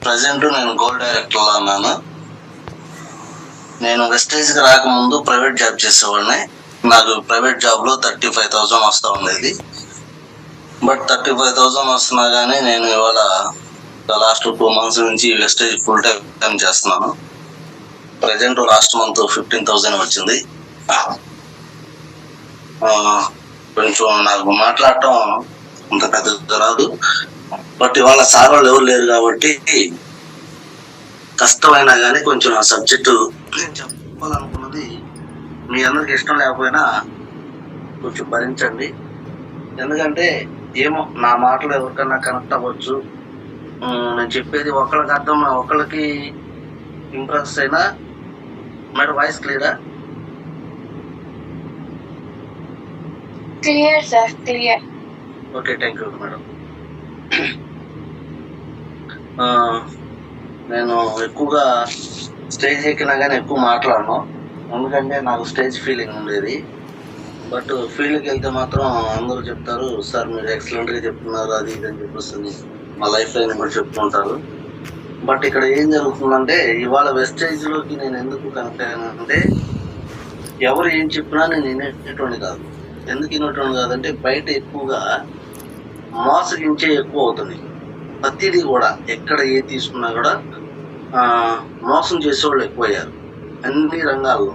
Present నేను gold డైరెక్టర్లో ఉన్నాను. నేను వెస్టేజ్కి రాకముందు ప్రైవేట్ జాబ్ చేసేవాడిని. నాకు ప్రైవేట్ జాబ్లో 35,000 వస్తూ ఉండేది. బట్ 35,000 వస్తున్నా కానీ నేను ఇవాళ లాస్ట్ 2 months నుంచి వెస్టేజ్ ఫుల్ టైం చేస్తున్నాను. ప్రజెంట్ లాస్ట్ మంత్ 15,000 వచ్చింది. కొంచెం నాకు మాట్లాడటం అంత పెద్దగా రాదు. బట్ ఇవాళ సార్ వాళ్ళు ఎవరు లేరు కాబట్టి కష్టమైనా కానీ కొంచెం ఆ సబ్జెక్టు నేను చెప్పాలనుకున్నది మీ అందరికి ఇష్టం లేకపోయినా కొంచెం భరించండి. ఎందుకంటే ఏమో నా మాటలు ఎవరికన్నా కనెక్ట్ అవ్వచ్చు. నేను చెప్పేది ఒకళ్ళకి అర్థం, ఒకళ్ళకి ఇంప్రెస్ అయినా. మేడం వాయిస్ క్లియరా? Clear sir, clear. Okay, thank you madam. నేను ఎక్కువగా స్టేజ్ ఎక్కినా కానీ ఎక్కువ మాట్లాడను, ఎందుకంటే నాకు స్టేజ్ ఫీలింగ్ ఉండేది. బట్ ఫీల్డ్కి వెళ్తే మాత్రం అందరూ చెప్తారు, సార్ మీరు ఎక్సలెంట్గా చెప్తున్నారు అది ఇది అని చెప్పేసి మా లైఫ్ లైన్ కూడా చెప్తుంటారు. బట్ ఇక్కడ ఏం జరుగుతుందంటే ఇవాళ వెస్టేజ్లోకి నేను ఎందుకు కనెక్ట్ అయ్యానంటే ఎవరు ఏం చెప్పినా నేను వినేటోని కాదు. ఎందుకు వినేటోని కాదంటే బయట ఎక్కువగా మోసగించే ఎక్కువ అవుతుంది. ప్రతిదీ కూడా ఎక్కడ ఏ తీసుకున్నా కూడా మోసం చేసేవాళ్ళు ఎక్కువయ్యారు అన్ని రంగాల్లో.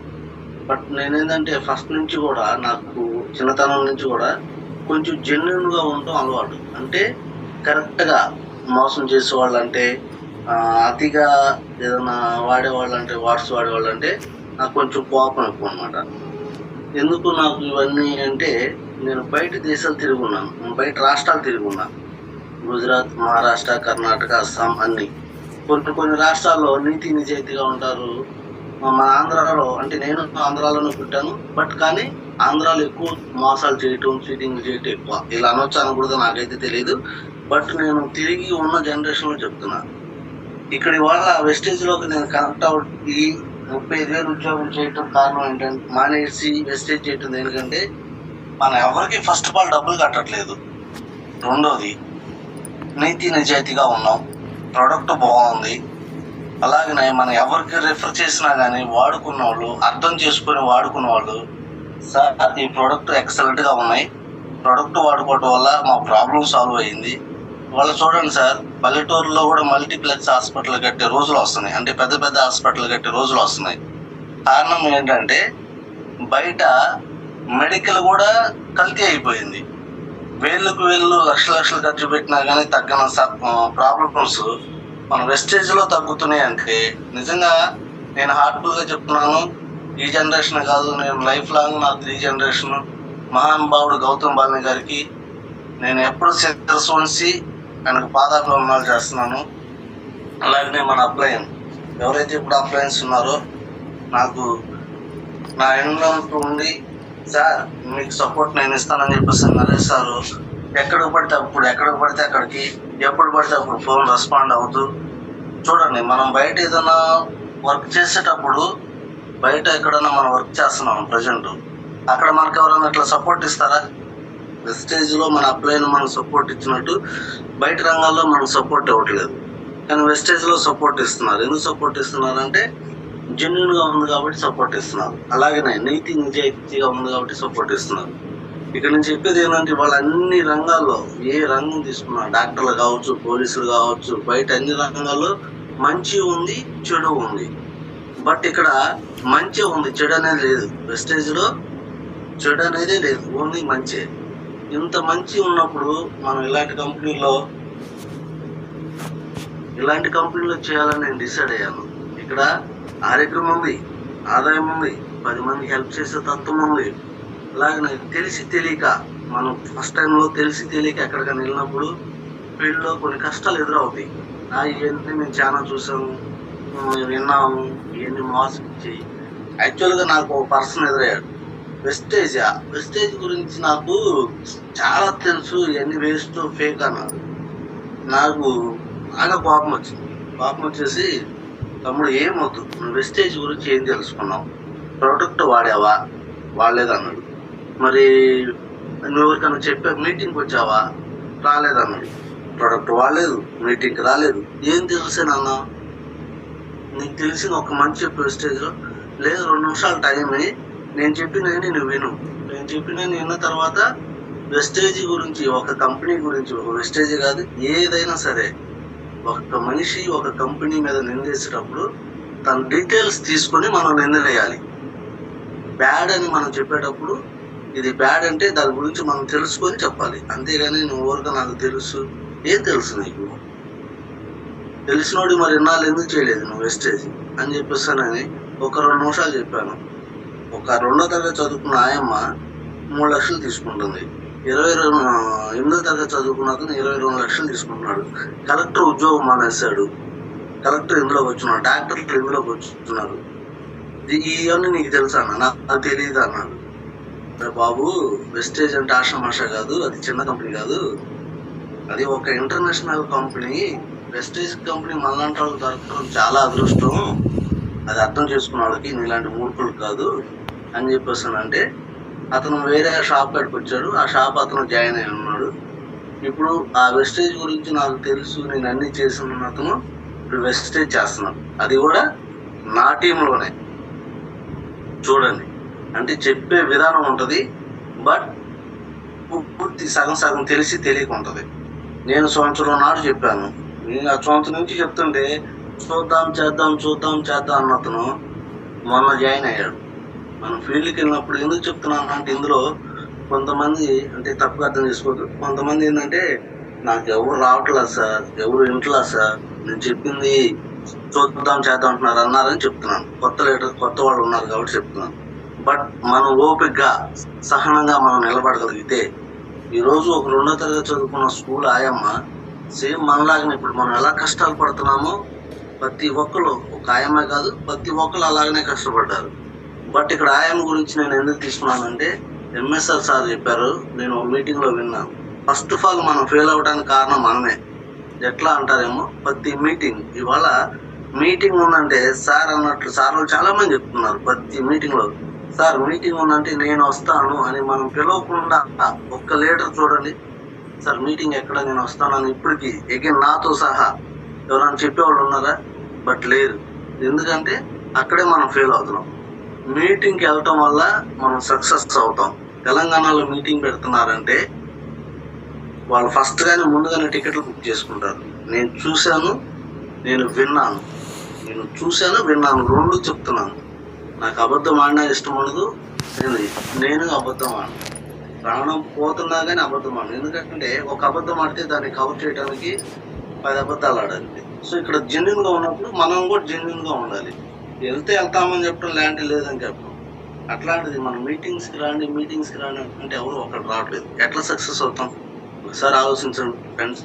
బట్ నేనేంటంటే ఫస్ట్ నుంచి కూడా నాకు చిన్నతనం నుంచి కూడా కొంచెం జెన్యున్గా ఉండటం అలవాటు. అంటే కరెక్ట్గా మోసం చేసేవాళ్ళు అంటే అతిగా ఏదైనా వాడేవాళ్ళు అంటే వాట్స్ వాడేవాళ్ళు అంటే నాకు కొంచెం కోపం ఎక్కువ అనమాట. ఎందుకు నాకు ఇవన్నీ అంటే నేను బయట దేశాలు తిరుగున్నాను, బయట రాష్ట్రాలు తిరుగున్నాను. గుజరాత్, మహారాష్ట్ర, కర్ణాటక, అస్సాం అన్నీ. కొన్ని రాష్ట్రాల్లో నీతి నిజాయితీగా ఉంటారు. మన ఆంధ్రాలో అంటే నేను ఆంధ్రాలోనే పుట్టాను, బట్ కానీ ఆంధ్రాలో ఎక్కువ మోసాలు చేయటం, చీటింగ్ చేయటం ఎక్కువ. ఇలా అనొచ్చు అనకూడదు నాకైతే తెలియదు. బట్ నేను తిరిగి ఉన్న జనరేషన్లో చెప్తున్నాను. ఇక్కడ ఇవాళ వెస్టేజ్లోకి నేను కనెక్ట్ అవ్వడానికి 35,000 ఉద్యోగం చేయటం కారణం ఏంటంటే మానేసి వెస్టేజ్ చేయటం ఎందుకంటే మనం ఎవరికి ఫస్ట్ ఆఫ్ ఆల్ డబ్బులు కట్టట్లేదు. రెండోది నీతి నిజాయితీగా ఉన్నాం, ప్రోడక్ట్ బాగుంది. అలాగనే మనం ఎవరికి రిఫర్ చేసినా కానీ వాడుకున్న వాళ్ళు, అర్థం చేసుకొని వాడుకున్న వాళ్ళు, సార్ ఈ ప్రోడక్ట్ ఎక్సలెంట్గా ఉన్నాయి, ప్రోడక్ట్ వాడుకోవటం వల్ల మా ప్రాబ్లం సాల్వ్ అయ్యింది. వాళ్ళు చూడండి సార్, పల్లెటూరులో కూడా మల్టీప్లెక్స్ హాస్పిటల్ కట్టే రోజులు వస్తున్నాయి, అంటే పెద్ద పెద్ద హాస్పిటల్ కట్టే రోజులు వస్తున్నాయి. కారణం ఏంటంటే బయట మెడికల్ కూడా కల్తీ అయిపోయింది. వేళ్ళు లక్షలు ఖర్చు పెట్టినా కానీ తగ్గన ప్రాబ్లమ్స్ మన వెస్టేజ్లో తగ్గుతున్నాయి. అంటే నిజంగా నేను హార్ట్ఫుల్గా చెప్తున్నాను. ఈ జనరేషన్ కాదు, నేను లైఫ్ లాంగ్ నా 3 జనరేషన్ మహానుభావుడు గౌతమ్ బాలిని గారికి నేను ఎప్పుడు శిరస్సు ఉంచి ఆయనకు పాదాభివందనాలు చేస్తున్నాను. అలాగనే మన అప్లయన్ ఎవరైతే ఇప్పుడు అప్లయన్స్ ఉన్నారో నాకు నా ఎండ్లో ఉండి సార్ మీకు సపోర్ట్ నేను ఇస్తానని చెప్పేసి నరేష్ సారు ఎక్కడికి పడితే అక్కడికి ఎప్పుడు పడితే అప్పుడు ఫోన్ రెస్పాండ్ అవుతూ చూడండి. మనం బయట ఏదైనా వర్క్ చేసేటప్పుడు బయట ఎక్కడైనా మనం వర్క్ చేస్తున్నాం ప్రజెంట్, అక్కడ మనకు ఎవరైనా ఇట్లా సపోర్ట్ ఇస్తారా? వెస్టేజ్లో మన అప్లైన్ మనకు సపోర్ట్ ఇచ్చినట్టు బయట రంగాల్లో మనకు సపోర్ట్ ఇవ్వట్లేదు, కానీ వెస్టేజ్లో సపోర్ట్ ఇస్తున్నారు. ఎందుకు సపోర్ట్ ఇస్తున్నారు అంటే జెన్యున్గా ఉంది కాబట్టి సపోర్ట్ ఇస్తున్నారు. అలాగనే నీతి నిజాయితీగా ఉంది కాబట్టి సపోర్ట్ ఇస్తున్నారు. ఇక్కడ నేను చెప్పేది ఏంటంటే వాళ్ళ అన్ని రంగాల్లో ఏ రంగం తీసుకున్నా, డాక్టర్లు కావచ్చు, పోలీసులు కావచ్చు, బయట అన్ని రంగాల్లో మంచి ఉంది, చెడు ఉంది. బట్ ఇక్కడ మంచి ఉంది, చెడు అనేది లేదు. వెస్టేజ్లో చెడు అనేది లేదు, ఓన్లీ మంచి. ఇంత మంచి ఉన్నప్పుడు మనం ఇలాంటి కంపెనీలో చేయాలని నేను డిసైడ్ అయ్యాను. ఇక్కడ ఆరోగ్యం ఉంది, ఆదాయం ఉంది, 10 మందికి హెల్ప్ చేసే తత్వం ఉంది. అలాగే తెలిసి తెలియక మనం ఫస్ట్ టైంలో తెలిసి తెలియక ఎక్కడికైనా వెళ్ళినప్పుడు ఫీల్డ్లో కొన్ని కష్టాలు ఎదురవుతాయి. ఇవన్నీ మేము చాలా చూసాము, విన్నాము. ఇవన్నీ మోసపించి యాక్చువల్గా నాకు ఒక పర్సన్ ఎదురయ్యాడు. వెస్టేజ్ గురించి నాకు చాలా తెలుసు, ఇవన్నీ వేస్ట్ ఫేక్ అన్నారు. నాకు బాగా కోపం వచ్చేసి తమ్ముడు ఏమవుతు, నువ్వు వెస్టేజ్ గురించి ఏం తెలుసుకున్నావు, ప్రోడక్ట్ వాడావా, వాడలేదన్నాడు. మరి నువ్వు ఎవరికైనా చెప్పా, మీటింగ్కి వచ్చావా, రాలేదన్నాడు. ప్రొడక్ట్ వాడలేదు, మీటింగ్కి రాలేదు. ఏం తెలుసేనన్న? నీకు తెలిసిన ఒక మంచి చెప్పే వెస్టేజ్లో లేదు 2 నిమిషాలు టైం నేను చెప్పినవి నువ్వు విను. నేను చెప్పినవి విన్న తర్వాత వెస్టేజ్ గురించి, ఒక కంపెనీ గురించి, ఒక వెస్టేజ్ కాదు ఏదైనా సరే, ఒక మనిషి ఒక కంపెనీ మీద నిందేసేటప్పుడు తన డీటెయిల్స్ తీసుకొని మనం నిందలేయాలి. బ్యాడ్ అని మనం చెప్పేటప్పుడు ఇది బ్యాడ్ అంటే దాని గురించి మనం తెలుసుకొని చెప్పాలి. అంతేగాని నువ్వు ఊరిక నాకు తెలుసు, ఏం తెలుసు నీకు? తెలిసినోడు మరి ఇన్నాళ్ళు ఎందుకు చేయలేదు నువ్వు వెస్టేజ్ అని చెప్పేస్తానని ఒక 2 నిమిషాలు చెప్పాను. ఒక 2వ తరగతి చదువుకున్న ఆయమ్మ 3 లక్షలు తీసుకుంటుంది. 8వ తరగతి చదువుకున్న అతను 22 లక్షలు తీసుకుంటున్నాడు. కలెక్టర్ ఉద్యోగం మానేశాడు, కలెక్టర్ ఇందులోకి వచ్చినాడు, డాక్టర్లు ఇందులోకి వచ్చుతున్నారు. ఇవన్నీ నీకు తెలుసా అన్న? నాకు తెలియదు అన్నాడు. బాబు, వెస్టేజ్ అంటే ఆషామాష కాదు, అది చిన్న కంపెనీ కాదు, అది ఒక ఇంటర్నేషనల్ కంపెనీ. వెస్టేజ్ కంపెనీ మనలాంటి వాళ్ళు దొరకడం చాలా అదృష్టం, అది అర్థం చేసుకున్న వాళ్ళకి నీలాంటి మూర్ఖులు కాదు అని చెప్పేసానంటే అతను వేరే షాప్ కాడికి వచ్చాడు. ఆ షాప్ అతను జాయిన్ అయి ఉన్నాడు. ఇప్పుడు ఆ వెస్టేజ్ గురించి నాకు తెలుసు, నేను అన్ని చేసిన అతను ఇప్పుడు వెస్టేజ్ చేస్తున్నాడు, అది కూడా నా టీంలోనే. చూడండి, అంటే చెప్పే విధానం ఉంటుంది, బట్ పూర్తి సగం సగం తెలిసి తెలియక ఉంటుంది. నేను సంవత్సరం నాడు చెప్పాను, నేను ఆ సంవత్సరం నుంచి చెప్తుంటే చూద్దాం చేద్దాం అన్న అతను మొన్న జాయిన్ అయ్యాడు. మనం ఫీల్డ్కి వెళ్ళినప్పుడు ఎందుకు చెప్తున్నాను అంటే, ఇందులో కొంతమంది అంటే తప్పుగా అర్థం చేసుకోవద్దు. కొంతమంది ఏంటంటే నాకు ఎవరు రావట్లేదు సార్, ఎవరు వింటలేదు సార్, నేను చెప్పింది చూద్దాం చేద్దాం అంటున్నారు అన్నారని చెప్తున్నాను. కొత్త వాళ్ళు ఉన్నారు కాబట్టి చెప్తున్నాను. బట్ మనం ఓపికగా సహనంగా మనం నిలబడగలిగితే ఈరోజు ఒక 2వ తరగతి చదువుకున్న స్కూల్ ఆయమ్మ సేమ్ మనలాగానే ఇప్పుడు మనం ఎలా కష్టాలు పడుతున్నామో ప్రతి ఒక్కరు, ఒక ఆయమ్మ కాదు ప్రతి ఒక్కరు అలాగనే కష్టపడ్డారు. బట్ ఇక్కడ ఆయమ్మ గురించి నేను ఎందుకు తీసుకున్నానంటే, ఎంఎస్ఆర్ సార్ చెప్పారు, నేను మీటింగ్లో విన్నాను. ఫస్ట్ ఆఫ్ ఆల్ మనం ఫెయిల్ అవ్వడానికి కారణం మనమే. ఎట్లా అంటారేమో, ప్రతి మీటింగ్ ఇవాళ మీటింగ్ ఉందంటే సార్ అన్నట్లు సార్ వాళ్ళు చాలా మంది చెప్తున్నారు ప్రతి మీటింగ్లో, సార్ మీటింగ్ ఉందంటే నేను వస్తాను అని మనం పిలవకుండా ఒక్క లీడర్ చూడండి, సార్ మీటింగ్ ఎక్కడ నేను వస్తానని ఇప్పటికీ ఎగైన్ నాతో సహా ఎవరైనా చెప్పేవాళ్ళు ఉన్నారా? బట్ లేరు. ఎందుకంటే అక్కడే మనం ఫెయిల్ అవుతున్నాం. మీటింగ్కి వెళ్ళటం వల్ల మనం సక్సెస్ అవుతాం. తెలంగాణలో మీటింగ్ పెడుతున్నారంటే వాళ్ళు ముందుగానే టికెట్లు బుక్ చేసుకుంటారు. నేను చూశాను, నేను విన్నాను, రెండు చెప్తున్నాను. నాకు అబద్ధం ఆడినా ఇష్టం ఉండదు, నేను అబద్ధం ఆడను. ప్రాణం పోతున్నా కానీ అబద్ధం ఆడను. ఎందుకంటే ఒక అబద్ధం ఆడితే దాన్ని కవర్ చేయడానికి 10 అబద్ధాలు ఆడాలి. సో ఇక్కడ జెన్యున్గా ఉన్నప్పుడు మనం కూడా జెన్యున్గా ఉండాలి. వెళ్తామని చెప్పడం లాంటి లేదని చెప్పడం. అట్లాంటిది మనం మీటింగ్స్కి రాండి అంటే ఎవరు ఒకటి రావట్లేదు. ఎట్లా సక్సెస్ అవుతాం? ఒకసారి ఆలోచించండి ఫ్రెండ్స్.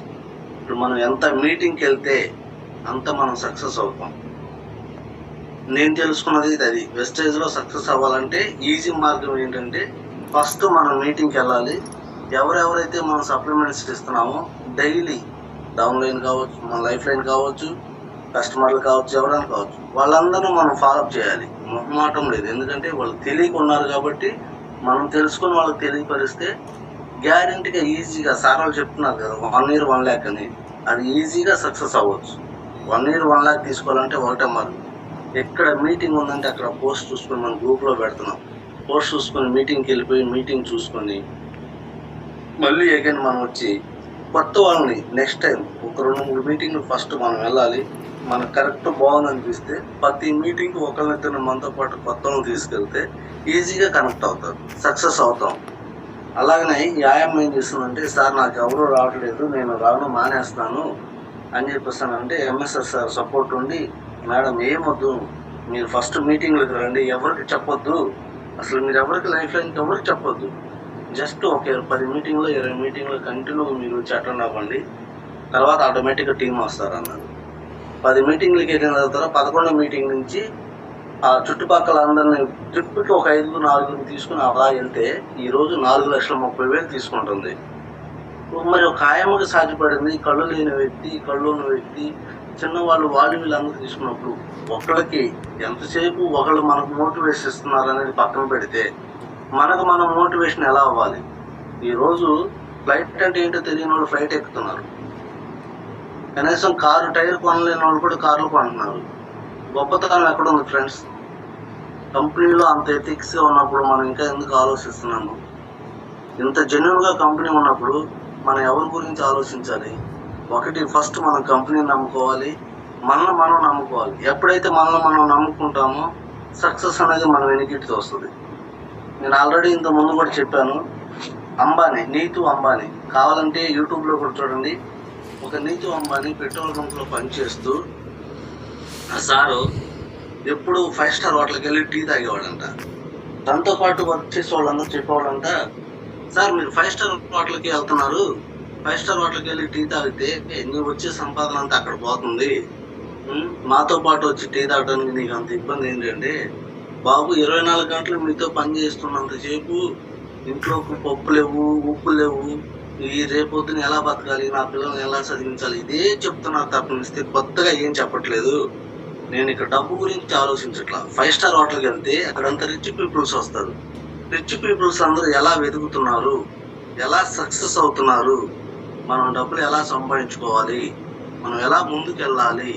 ఇప్పుడు మనం ఎంత మీటింగ్కి వెళ్తే అంత మనం సక్సెస్ అవుతాం. నేను తెలుసుకున్నది అది. వెస్టేజ్లో సక్సెస్ అవ్వాలంటే ఈజీ మార్గం ఏంటంటే, ఫస్ట్ మనం మీటింగ్కి వెళ్ళాలి. ఎవరెవరైతే మనం సప్లిమెంట్స్ ఇస్తున్నామో డైలీ డౌన్ లైన్ కావచ్చు, మన లైఫ్ లైన్ కావచ్చు, కస్టమర్లు కావచ్చు, ఎవరైనా కావచ్చు, వాళ్ళందరూ మనం ఫాలోఅప్ చేయాలి. మొహమాటం లేదు. ఎందుకంటే వాళ్ళు తెలియక ఉన్నారు కాబట్టి మనం తెలుసుకొని వాళ్ళకి తెలియపరిస్తే గ్యారెంటీగా ఈజీగా, సార్ వాళ్ళు చెప్తున్నారు కదా 1 year 1 lakh అని, అది ఈజీగా సక్సెస్ అవ్వచ్చు. 1 year 1 lakh తీసుకోవాలంటే ఒకటే మార్గం. ఎక్కడ మీటింగ్ ఉందంటే అక్కడ పోస్ట్ చూసుకొని మనం గ్రూప్లో పెడుతున్నాం. పోస్ట్ చూసుకొని మీటింగ్కి వెళ్ళిపోయి మీటింగ్ చూసుకొని మళ్ళీ అగైన్ మనం వచ్చి కొత్త వాళ్ళని నెక్స్ట్ టైం ఒక 2-3 మీటింగ్లు ఫస్ట్ మనం వెళ్ళాలి. మనకు కరెక్ట్ బాగుంది అనిపిస్తే ప్రతి మీటింగ్కి ఒకరినిద్దరిని మనతో పాటు కొత్త వాళ్ళని తీసుకెళ్తే ఈజీగా కనెక్ట్ అవుతారు, సక్సెస్ అవుతాం. అలాగనే వ్యాయామం ఏం చేస్తుందంటే, సార్ నాకు ఎవరు రావట్లేదు, నేను రావడం మానేస్తాను అని చెప్పేస్తానంటే ఎంఎస్ఆర్ సార్ సపోర్ట్ ఉండి, మేడం ఏమొద్దు, మీరు ఫస్ట్ మీటింగ్లకు రండి, ఎవరికి చెప్పొద్దు, అసలు మీరు ఎవరికి లైఫ్ లైన్కి ఎవరికి చెప్పొద్దు, జస్ట్ ఒక 10 మీటింగ్లో 20 మీటింగ్లో కంటిన్యూ మీరు వచ్చి అటెండ్ అవ్వండి, తర్వాత ఆటోమేటిక్గా టీం వస్తారు అన్నారు. 10 మీటింగ్లకి వెళ్ళిన తర్వాత 11వ మీటింగ్ నుంచి ఆ చుట్టుపక్కల అందరినీ ట్రిప్కి ఒక 5-4 తీసుకుని అలా వెళ్తే ఈరోజు 4,30,000 తీసుకుంటుంది. మరి ఒక ఆయమ్మకి సాధ్యపడింది. కళ్ళు లేని వ్యక్తి, కళ్ళు ఉన్న వ్యక్తి, చిన్నవాళ్ళు, వీళ్ళందరూ తీసుకున్నప్పుడు ఒకళ్ళకి ఎంతసేపు ఒకళ్ళు మనకు మోటివేషన్ ఇస్తున్నారు అనేది పక్కన పెడితే మనకు మనం మోటివేషన్ ఎలా అవ్వాలి? ఈరోజు ఫ్లైట్ అంటే ఏంటో తెలియని వాళ్ళు ఫ్లైట్ ఎక్కుతున్నారు. కనీసం కారు టైర్ కొనలేని వాళ్ళు కూడా కార్లు కొంటున్నారు. గొప్పతనం ఎక్కడ ఉంది ఫ్రెండ్స్? కంపెనీలో అంత ఎథిక్స్గా ఉన్నప్పుడు మనం ఇంకా ఎందుకు ఆలోచిస్తున్నాము? ఇంత జెన్యున్గా కంపెనీ ఉన్నప్పుడు మనం ఎవరి గురించి ఆలోచించాలి? ఒకటి, ఫస్ట్ మనం కంపెనీని నమ్ముకోవాలి, మనల్ని మనం నమ్ముకోవాలి. ఎప్పుడైతే మనల్ని మనం నమ్ముకుంటామో సక్సెస్ అనేది మన వెనికిటితో వస్తుంది. నేను ఆల్రెడీ ఇంత ముందు కూడా చెప్పాను, అంబానీ, నీతు అంబానీ, కావాలంటే యూట్యూబ్లో కూడా చూడండి. ఒక నీతు అంబానీ పెట్రోల్ బంక్లో పనిచేస్తూ ఆ సారు ఎప్పుడు 5 స్టార్ హోటల్కి వెళ్ళి టీ తాగేవాడంట. దాంతో పాటు వర్క్ చేసే వాళ్ళందరూ చెప్పేవాళ్ళంట, సార్ మీరు 5 స్టార్ హోటల్కి వెళ్తున్నారు, 5 స్టార్ హోటల్కి వెళ్ళి టీ తాగితే నీకు వచ్చే సంపాదన అంతా అక్కడ పోతుంది, మాతో పాటు వచ్చి టీ తాగడానికి నీకు అంత ఇబ్బంది ఏంటంటే, బాబు 24 గంటలు మీతో పని చేస్తున్నంతసేపు ఇంట్లో పప్పు లేవు, ఉప్పు లేవు, ఈ రేపొద్దున ఎలా బతకాలి, నా పిల్లల్ని ఎలా చదివించాలి, ఇదే చెప్తున్నారు తప్పనిస్తే కొత్తగా ఏం చెప్పట్లేదు. నేను ఇక్కడ డబ్బు గురించి ఆలోచించట్లా. 5 స్టార్ హోటల్కి వెళ్తే అక్కడంతా రిచ్ పీపుల్స్ వస్తారు. రిచ్ పీపుల్స్ అందరూ ఎలా వెతుకుతున్నారు, ఎలా సక్సెస్ అవుతున్నారు, మనం డబ్బులు ఎలా సంపాదించుకోవాలి, మనం ఎలా ముందుకు వెళ్ళాలి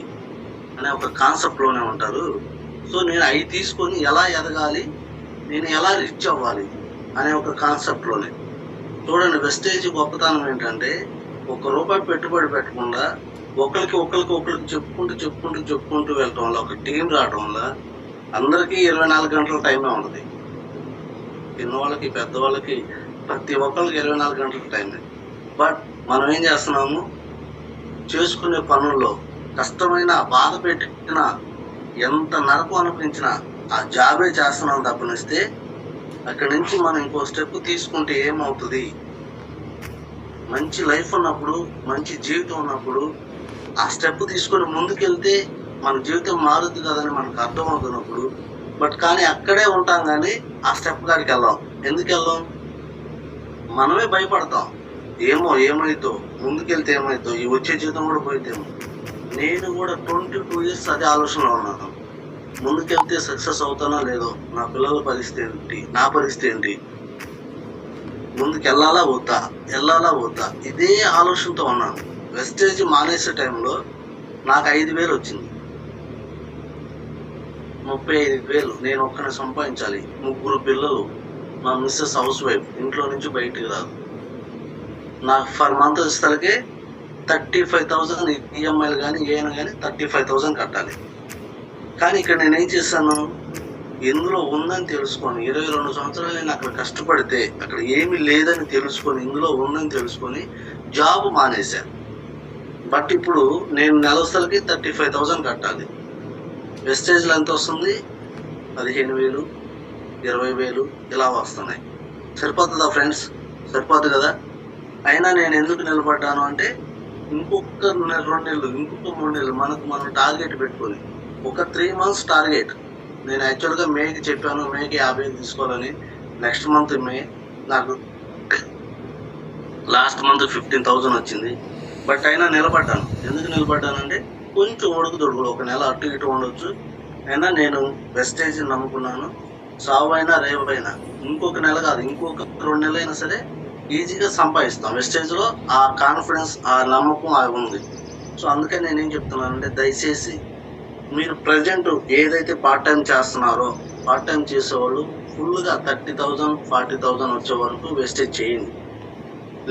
అనే ఒక కాన్సెప్ట్లోనే ఉంటారు. సో నేను అవి తీసుకొని ఎలా ఎదగాలి, నేను ఎలా రిచ్ అవ్వాలి అనే ఒక కాన్సెప్ట్లోనే. చూడండి, వెస్టేజ్ గొప్పతనం ఏంటంటే ₹1 పెట్టుబడి పెట్టకుండా ఒకరికి చెప్పుకుంటూ వెళ్ళటం వల్ల, ఒక టీం రావటం వల్ల అందరికీ 24 గంటల టైమే ఉంటుంది. చిన్నవాళ్ళకి పెద్దవాళ్ళకి ప్రతి ఒక్కరికి 24 గంటల టైమే. బట్ మనం ఏం చేస్తున్నాము, చేసుకునే పనుల్లో కష్టమైన, బాధ పెట్టిన, ఎంత నరకం అనిపించినా ఆ జాబే చేస్తున్నాం తప్పనిస్తే అక్కడి నుంచి మనం ఇంకో స్టెప్ తీసుకుంటే ఏమవుతుంది? మంచి లైఫ్ ఉన్నప్పుడు, మంచి జీవితం ఉన్నప్పుడు ఆ స్టెప్ తీసుకొని ముందుకెళ్తే మన జీవితం మారుద్ది కదని మనకు అర్థమవుతున్నప్పుడు, బట్ కానీ అక్కడే ఉంటాం కానీ ఆ స్టెప్ కాడికి వెళ్ళాం. ఎందుకు వెళ్ళాం? మనమే భయపడతాం, ఏమైతో ముందుకెళ్తే ఏమైతో, ఈ వచ్చే జీవితం కూడా పోయితేమో. నేను కూడా 22 ఇయర్స్ అదే ఆలోచనలో ఉన్నాను. ముందుకెళ్తే సక్సెస్ అవుతానో లేదో, నా పిల్లల పరిస్థితి ఏంటి, నా పరిస్థితి ఏంటి, ముందుకు వెళ్ళాలా వద్దా, ఇదే ఆలోచనతో ఉన్నాను. వెస్టేజ్ మానేసే టైంలో నాకు 5,000 వచ్చింది. 35,000 నేను ఒక్కనే సంపాదించాలి. 3 పిల్లలు, మా మిస్సెస్ హౌస్ వైఫ్, ఇంట్లో నుంచి బయటికి రాదు. నాకు ఫర్ మంత్ ఇస్తాలకే 35,000 ఈఎంఐలు కానీ ఏమైనా కానీ 35,000 కట్టాలి. కానీ ఇక్కడ నేనేం చేశాను, ఇందులో ఉందని తెలుసుకొని 22 సంవత్సరాలు నేను అక్కడ కష్టపడితే అక్కడ ఏమీ లేదని తెలుసుకొని, ఇందులో ఉందని తెలుసుకొని జాబ్ మానేశాను. బట్ ఇప్పుడు నేను నెలసరికి 35,000 కట్టాలి. వెస్టేజ్లో ఎంత వస్తుంది? 15,000, 20,000 ఇలా వస్తున్నాయి. సరిపోతుందా ఫ్రెండ్స్? సరిపోదు కదా. అయినా నేను ఎందుకు నిలబడ్డాను అంటే, ఇంకొక 2 నెలలు, ఇంకొక 3 నెలలు మనం టార్గెట్ పెట్టుకొని, ఒక 3 months టార్గెట్. నేను యాక్చువల్గా మేకి చెప్పాను, మేకి 50,000 తీసుకోవాలని. నెక్స్ట్ మంత్ మే నాకు లాస్ట్ మంత్ 15,000 వచ్చింది. బట్ అయినా నిలబడ్డాను. ఎందుకు నిలబడ్డానంటే కొంచెం ఒడుకుదొడుకులు, ఒక నెల అటు ఇటు ఉండొచ్చు. అయినా నేను వెస్టేజ్ నమ్ముకున్నాను. సావైనా రేవైనా ఇంకొక నెల కాదు, ఇంకొక 2 నెలలైనా సరే ఈజీగా సంపాదిస్తాం. వెస్టేజ్లో ఆ కాన్ఫిడెన్స్, ఆ నమ్మకం అది ఉంది. సో అందుకని నేనేం చెప్తున్నానంటే, దయచేసి మీరు ప్రజెంట్ ఏదైతే పార్ట్ టైం చేస్తున్నారో, పార్ట్ టైం చేసేవాళ్ళు ఫుల్గా 30,000, 40,000 వచ్చే వరకు వెస్టేజ్ చేయండి.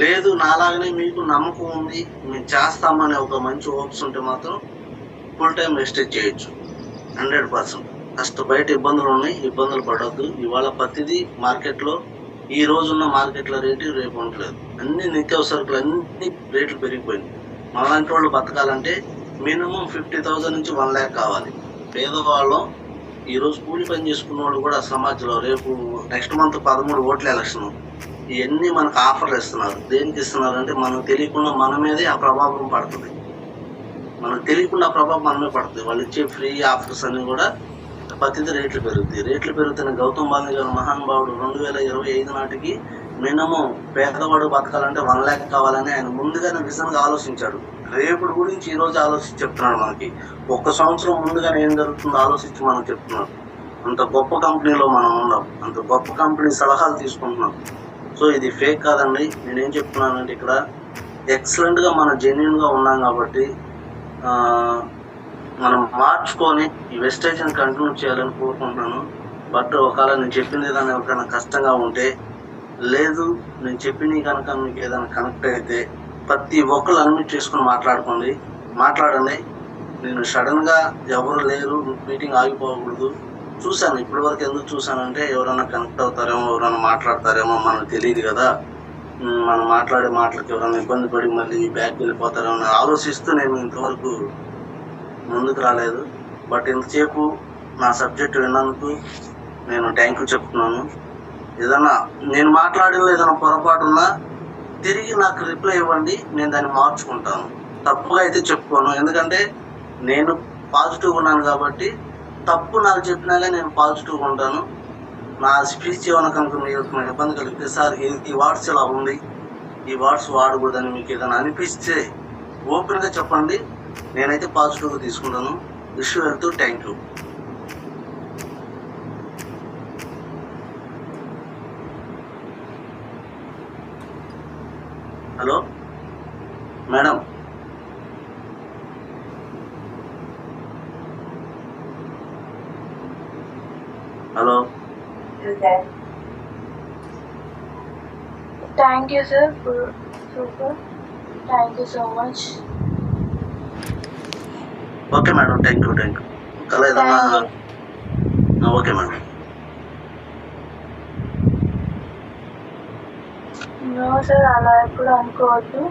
లేదు నాలాగనే మీకు నమ్మకం ఉంది, మేము చేస్తామనే ఒక మంచి హోప్స్ ఉంటే మాత్రం ఫుల్ టైం వెస్టేజ్ చేయొచ్చు 100%. ఫస్ట్ బయట ఇబ్బందులు ఉన్నాయి, ఇబ్బందులు పడవద్దు. ఇవాళ ప్రతిదీ మార్కెట్లో, ఈ రోజున్న మార్కెట్ల రేటు రేపు ఉండలేదు. అన్ని నిత్యావసరకులు అన్ని రేట్లు పెరిగిపోయింది. మనలాంటి వాళ్ళు బతకాలంటే మినిమం 50,000 నుంచి 1 lakh కావాలి. పేదవాళ్ళం, ఈరోజు కూలి పని చేసుకున్న వాళ్ళు కూడా సమాజంలో, రేపు నెక్స్ట్ మంత్ 13 ఓట్ల ఎలక్షన్, ఇవన్నీ మనకు ఆఫర్లు ఇస్తున్నారు. దేనికి ఇస్తున్నారు అంటే, మనకు తెలియకుండా మన మీదే ఆ ప్రభావం పడుతుంది. మనకు తెలియకుండా ఆ ప్రభావం మనమే పడుతుంది. వాళ్ళు ఇచ్చే ఫ్రీ ఆఫర్స్ అన్నీ కూడా ప్రతిదీ రేట్లు పెరుగుతాయి. రేట్లు పెరుగుతున్న గౌతమ్ బాంధీ గారు మహానుభావుడు 2025 నాటికి మినిమం పేదవాడు బతకాలంటే 1 lakh కావాలని ఆయన ముందుగానే విజన్గా ఆలోచించాడు. రేపటి గురించి ఈరోజు ఆలోచించి చెప్తున్నాడు మనకి. 1 సంవత్సరం ముందుగానే ఏం జరుగుతుందో ఆలోచించి మనం చెప్తున్నాడు. అంత గొప్ప కంపెనీలో మనం ఉన్నాం, అంత గొప్ప కంపెనీ సలహాలు తీసుకుంటున్నాం. సో ఇది ఫేక్ కాదండి. నేనేం చెప్తున్నానంటే, ఇక్కడ ఎక్సలెంట్గా మనం జెన్యున్గా ఉన్నాం కాబట్టి మనం మార్చుకొని ఈ వెస్టేజ్ని కంటిన్యూ చేయాలని కోరుకుంటున్నాను. బట్ ఒకవేళ నేను చెప్పింది ఏదైనా ఎవరికైనా కష్టంగా ఉంటే, లేదు నేను చెప్పింది కనుక మీకు ఏదైనా కనెక్ట్ అయితే ప్రతి ఒక్కరు అన్మ్యూట్ చేసుకుని మాట్లాడండి. నేను సడన్గా ఎవరు లేరు, మీటింగ్ ఆగిపోకూడదు. చూశాను ఇప్పటి వరకు ఎందుకు చూశానంటే ఎవరైనా కనెక్ట్ అవుతారేమో, ఎవరైనా మాట్లాడతారేమో మనకు తెలియదు కదా. మనం మాట్లాడే మాటలకు ఎవరైనా ఇబ్బంది పడి మళ్ళీ బ్యాక్ వెళ్ళిపోతారేమో అని ఆలోచిస్తూ నేను ఇంతవరకు ముందుకు రాలేదు. బట్ ఇంతసేపు నా సబ్జెక్ట్ విన్నందుకు నేను థ్యాంక్ యూ చెప్తున్నాను. ఏదైనా నేను మాట్లాడిన ఏదైనా పొరపాటు ఉన్నా తిరిగి నాకు రిప్లై ఇవ్వండి, నేను దాన్ని మార్చుకుంటాను. తప్పుగా అయితే చెప్పుకోను, ఎందుకంటే నేను పాజిటివ్గా ఉన్నాను కాబట్టి తప్పు నాకు చెప్పినాగా నేను పాజిటివ్గా ఉంటాను. నా స్పీచ్ ఏమైనా కనుక మీకు ఇబ్బంది కలిగితే, సార్ ఈ వర్డ్స్ ఇలా ఉంది, ఈ వర్డ్స్ వాడకూడదని మీకు ఏదైనా అనిపిస్తే ఓపెన్గా చెప్పండి, నేనైతే పాజిటివ్గా తీసుకుంటాను. విష్ యూ వెళ్తూ thank you. Hello madam. Hello. Thank you, sir. Super. Thank you so much. Okay madam, thank you. కల ఏదన్నా ఓకే మేడం. నో సార్, అలా ఎప్పుడు అనుకోవద్దు.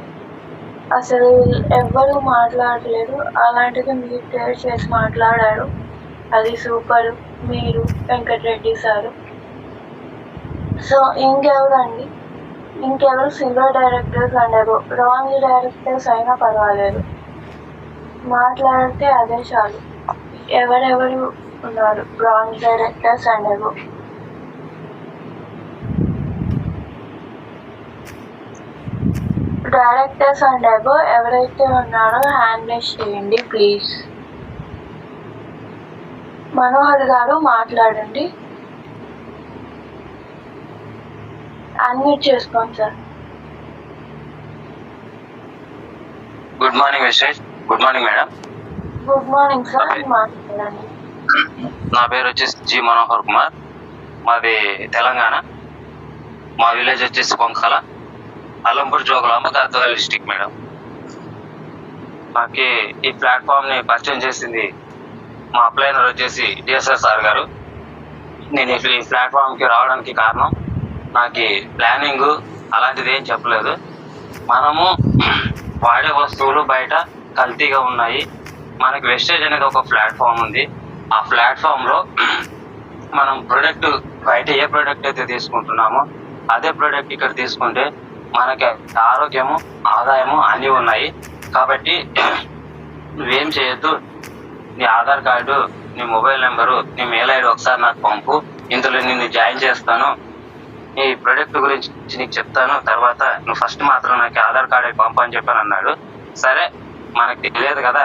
అసలు ఎవ్వరూ మాట్లాడలేదు, అలాంటిది మీరు క్లియర్ చేసి మాట్లాడారు. అది సూపర్. మీరు వెంకటరెడ్డి సారు. సో ఇంకెవరు silver directors and wrong directors అయినా పర్వాలేదు, మాట్లాడితే అదే చాలు. ఎవరెవరు ఉన్నారు wrong directors and directors and ఎవరైతే ఉన్నారో హ్యాండ్ రేస్ చేయండి ప్లీజ్. మనోహర్ గారు మాట్లాడండి, అన్మ్యూట్ చేసుకోండి sir. Good morning Vishwesh. Good morning madam. Good morning sir, మాట్లాడండి. నా పేరు వచ్చేసి జి మనోహర్ కుమార్, మాది తెలంగాణ. మా విలేజ్ వచ్చేసి కొంకల, అలంపూర్ జోగులాంబ, గద్వాల డిస్టిక్ మేడం. మాకి ఈ ప్లాట్ఫామ్ని పరిచయం చేసింది మా అప్లైనర్ వచ్చేసి డిఎస్ఆర్ సార్ గారు. నేను ఈ ప్లాట్ఫామ్కి రావడానికి కారణం, నాకు ప్లానింగ్ అలాంటిది ఏం చెప్పలేదు. మనము వాడే వస్తువులు బయట కల్తీగా ఉన్నాయి, మనకి వెస్టేజ్ అనేది ఒక ప్లాట్ఫామ్ ఉంది. ఆ ప్లాట్ఫామ్లో మనం ప్రొడక్ట్ బయట ఏ ప్రోడక్ట్ అయితే తీసుకుంటున్నామో అదే ప్రోడక్ట్ ఇక్కడ తీసుకుంటే మనకి ఆరోగ్యము, ఆదాయము అన్నీ ఉన్నాయి. కాబట్టి నువ్వేం చేయొద్దు, నీ ఆధార్ కార్డు, నీ మొబైల్ నెంబరు, నీ మెయిల్ ఐడి ఒకసారి నాకు పంపు, ఇందులో నిన్ను జాయిన్ చేస్తాను, ఈ ప్రోడక్ట్ గురించి నీకు చెప్తాను, తర్వాత నువ్వు ఫస్ట్ మాత్రం నాకు ఆధార్ కార్డు పంపు అని చెప్పాను అన్నాడు. సరే, మనకు తెలియదు కదా,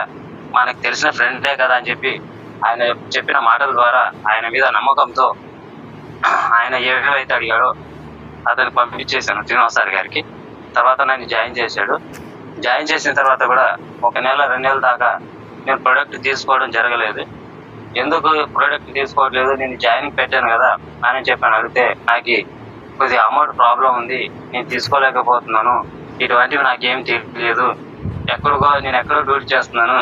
మనకు తెలిసిన ఫ్రెండే కదా అని చెప్పి ఆయన చెప్పిన మాటల ద్వారా ఆయన మీద నమ్మకంతో ఆయన ఏవేవైతే అడిగాడో అతను పంపించేశాను శ్రీనివాస్ సార్ గారికి. తర్వాత నన్ను జాయిన్ చేశాడు. జాయిన్ చేసిన తర్వాత కూడా 1 నెల 2 నెలల దాకా నేను ప్రోడక్ట్ తీసుకోవడం జరగలేదు. ఎందుకు ప్రోడక్ట్ తీసుకోవట్లేదు, నేను జాయినింగ్ పెట్టాను కదా అని చెప్పాను. అడిగితే నాకు కొద్దిగా అమౌంట్ ప్రాబ్లం ఉంది, నేను తీసుకోలేకపోతున్నాను, ఇటువంటివి నాకేం తెలియదు, నేను ఎక్కడో డ్యూటీ చేస్తున్నాను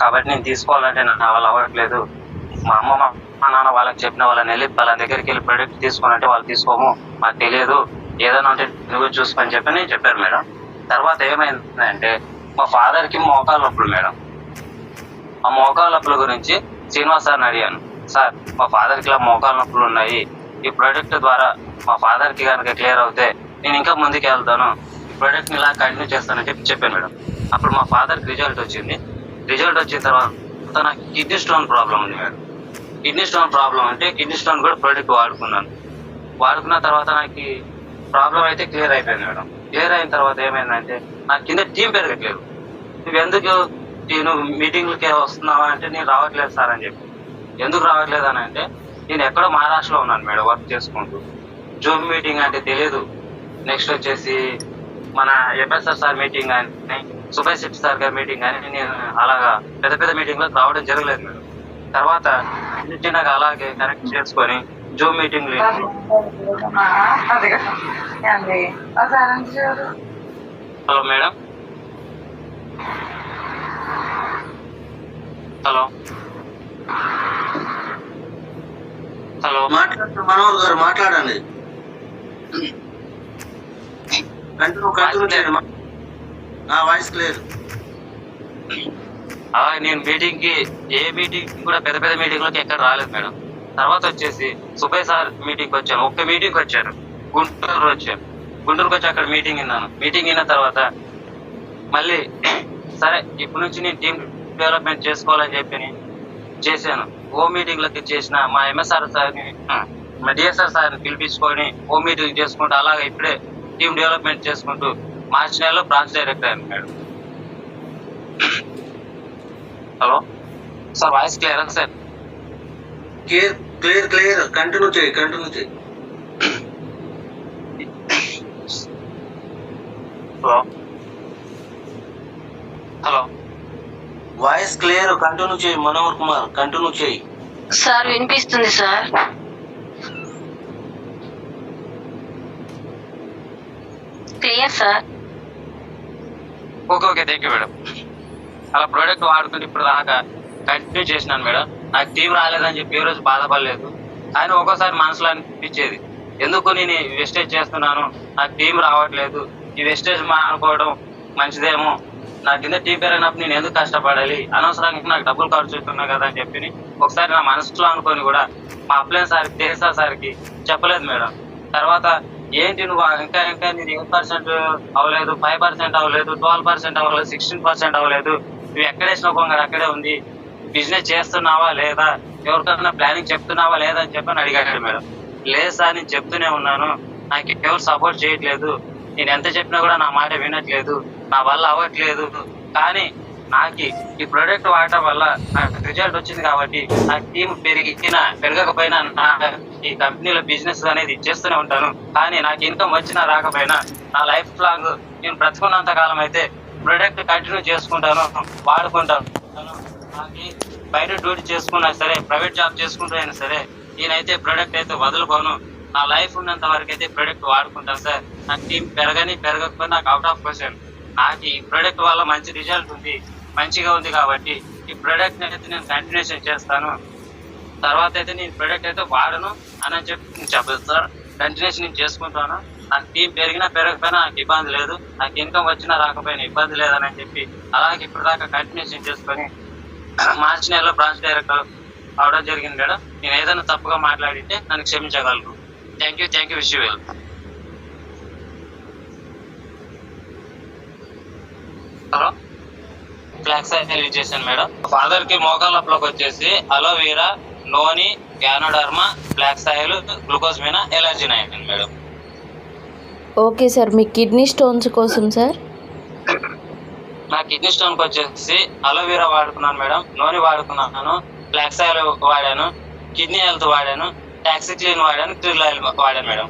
కాబట్టి నేను తీసుకోవాలంటే నా వాళ్ళు అవ్వట్లేదు, మా అమ్మ మా నాన్న వాళ్ళకి చెప్పిన వాళ్ళ దగ్గరికి వెళ్ళి ప్రోడక్ట్ తీసుకోనంటే వాళ్ళు తీసుకోము, మాకు తెలియదు, ఏదైనా అంటే నువ్వు చూసుకొని చెప్పని చెప్పారు మేడం. తర్వాత ఏమైందంటే మా ఫాదర్కి మోకాలు నొప్పులు మేడం. ఆ మోకాలు నొప్పుల గురించి శ్రీనివాస్ సార్ని అడిగాను. సార్, మా ఫాదర్కి ఇలా మోకాలు నొప్పులు ఉన్నాయి, ఈ ప్రోడక్ట్ ద్వారా మా ఫాదర్కి కనుక క్లియర్ అవుతే నేను ఇంకా ముందుకు వెళ్తాను, ఈ ప్రోడక్ట్ని ఇలా కంటిన్యూ చేస్తానని చెప్పాను మేడం. అప్పుడు మా ఫాదర్కి రిజల్ట్ వచ్చింది. రిజల్ట్ వచ్చిన తర్వాత నాకు కిడ్నీ స్టోన్ ప్రాబ్లం ఉంది మేడం. కిడ్నీ స్టోన్ ప్రాబ్లం అంటే కిడ్నీ స్టోన్ కూడా ప్రోడక్ట్ వాడుకున్న తర్వాత నాకు ప్రాబ్లం అయితే క్లియర్ అయిపోయింది మేడం. క్లియర్ అయిన తర్వాత ఏమైందంటే నాకు కింద టీం పెరగట్లేదు. నువ్వు మీటింగ్లకే వస్తున్నావా అంటే నేను రావట్లేదు సార్ అని చెప్పి. ఎందుకు రావట్లేదు అని అంటే నేను ఎక్కడో మహారాష్ట్రలో ఉన్నాను మేడం, వర్క్ చేసుకుంటూ. జూమ్ మీటింగ్ అంటే తెలియదు. నెక్స్ట్ వచ్చేసి మన ఎఫ్ఎస్ఆర్ సార్ మీటింగ్ అని సుభాష్ శెట్టి సార్ గారి మీటింగ్ కానీ నేను అలాగా పెద్ద పెద్ద మీటింగ్లకు రావడం జరగలేదు మేడం. తర్వాత చిన్నగా అలాగే కనెక్ట్ చేసుకొని జూమ్ మీటింగ్లు హలో మేడం. హలో హలో మాట్లాడండి మనోహర్ గారు, మాట్లాడండి. కంటిన్యూ చేయండి. Voice clear. అలాగే నేను మీటింగ్ కి ఏ మీటింగ్ కూడా పెద్ద పెద్ద మీటింగ్లోకి ఎక్కడ రాలేదు మేడం. తర్వాత వచ్చేసి సుబ్బయ్య సార్ మీటింగ్కి వచ్చాను. ఒక్క మీటింగ్కి వచ్చాను, గుంటూరు వచ్చాను. గుంటూరుకి వచ్చి అక్కడ మీటింగ్ విన్నాను. మీటింగ్ విన్న తర్వాత మళ్ళీ సరే ఇప్పటి నుంచి నేను టీమ్ డెవలప్మెంట్ చేసుకోవాలని చెప్పి చేశాను. హోమ్ మీటింగ్లకి చేసిన మా ఎంఎస్ఆర్ సార్ని, మా డిఎస్ఆర్ సార్ని పిలిపించుకొని హోమ్ మీటింగ్ చేసుకుంటూ అలాగే ఇప్పుడే టీమ్ డెవలప్మెంట్ చేసుకుంటూ మార్చి నెలలో బ్రాంచ్ డైరెక్టర్ అయ్యాను మేడం. హలో సార్, వాయిస్ క్లియరా సార్? క్లియర్. కంటిన్యూ చేయి. Hello hello voice clear. Continue చేయి మనోహర్ కుమార్, కంటిన్యూ చేయి. సార్ వినిపిస్తుంది sir. Clear sir. Okay thank you madam. అలా ప్రోడక్ట్ వాడుకుంటే ఇప్పుడు దాకా కంటిన్యూ చేసినాను మేడం. నాకు టీం రాలేదని చెప్పి ఏ రోజు బాధపడలేదు. కానీ ఒక్కోసారి మనసులో అనిపించేది, ఎందుకు నేను వెస్టేజ్ చేస్తున్నాను, నాకు టీం రావట్లేదు, ఈ వెస్టేజ్ మానుకోవడం మంచిదేమో, నా కింద టీం పెరిగినప్పుడు నేను ఎందుకు కష్టపడాలి, అనవసరంగా నాకు డబ్బులు ఖర్చు అవుతున్నాయి కదా అని చెప్పి ఒకసారి నా మనసులో అనుకొని కూడా మా అప్లైన్ సార్కి, దేశా సార్కి చెప్పలేదు మేడం. తర్వాత ఏంటి నువ్వు ఇంకా నీది 8% అవ్వలేదు, 5% అవ్వలేదు, 12% అవ్వలేదు, 16% అవ్వలేదు, నువ్వు ఎక్కడేసిన కొంగడు అక్కడే ఉంది, బిజినెస్ చేస్తున్నావా లేదా, ఎవరికైనా ప్లానింగ్ చెప్తున్నావా లేదా అని చెప్పని అడిగాడు మేడం. లేదు సార్, నేను చెప్తూనే ఉన్నాను, నాకు ఎవరు సపోర్ట్ చేయట్లేదు, నేను ఎంత చెప్పినా కూడా నా మాట వినట్లేదు, నా వల్ల అవ్వట్లేదు. కానీ నాకు ఈ ప్రోడక్ట్ వాడటం వల్ల నాకు రిజల్ట్ వచ్చింది కాబట్టి నాకు టీం పెరగకపోయినా నా ఈ కంపెనీలో బిజినెస్ అనేది చేస్తూనే ఉంటాను. కానీ నాకు ఇన్కమ్ వచ్చినా రాకపోయినా నా లైఫ్ లాంగ్ నేను బ్రతుకున్నంత కాలం అయితే ప్రోడక్ట్ కంటిన్యూ చేసుకుంటాను, వాడుకుంటాను. నాకు బయట డ్యూటీ చేసుకున్నా సరే, ప్రైవేట్ జాబ్ చేసుకుంటూ సరే, నేనైతే ప్రోడక్ట్ అయితే వదులుకోను. నా లైఫ్ ఉన్నంత వరకు అయితే ప్రోడక్ట్ వాడుకుంటాను సార్. నాకు టీం పెరగకపోయినా నాకు అవుట్ ఆఫ్ క్వశ్చన్. నాకు ఈ ప్రోడక్ట్ వల్ల మంచి రిజల్ట్ ఉంది, మంచిగా ఉంది కాబట్టి ఈ ప్రోడక్ట్ అయితే నేను కంటిన్యూషన్ చేస్తాను. తర్వాత అయితే నేను ప్రోడక్ట్ అయితే వాడను అని చెప్పి చెప్పదు సార్. కంటిన్యూషన్ నేను చేసుకుంటాను. నాకు టీం పెరిగినా పెరగకపోయినా నాకు ఇబ్బంది లేదు, నాకు ఇన్కమ్ వచ్చినా రాకపోయినా ఇబ్బంది లేదని చెప్పి అలాగే ఇప్పుడు దాకా కంటిన్యూషన్ చేసుకొని మార్చి నెలలో బ్రాంచ్ డైరెక్టర్ అవడం జరిగింది మేడం. నేను ఏదైనా తప్పుగా మాట్లాడితే నన్ను క్షమించగలను. Thank you wish you well. Hello, flax oil use చేశాను మేడం. ఫాదర్ కి మోకాళ్ళలోకి వచ్చేసి aloe vera, noni, ganoderma, flax oil, glucosamine, ఎలర్జీన్ అయ్యాను మేడం. ఓకే సార్, మీ కిడ్నీ స్టోన్స్ కోసం సార్? నా కిడ్నీ స్టోన్ కి వచ్చేసి అలోవెరా వాడుకున్నాను మేడం, నోని వాడుకున్నాను, ఫ్లాక్స్ ఆయిల్ వాడాను, కిడ్నీ హెల్త్ వాడాను, టాక్సిక్లిన్ వాడాను, క్రిల్ ఆయిల్ వాడాను madam.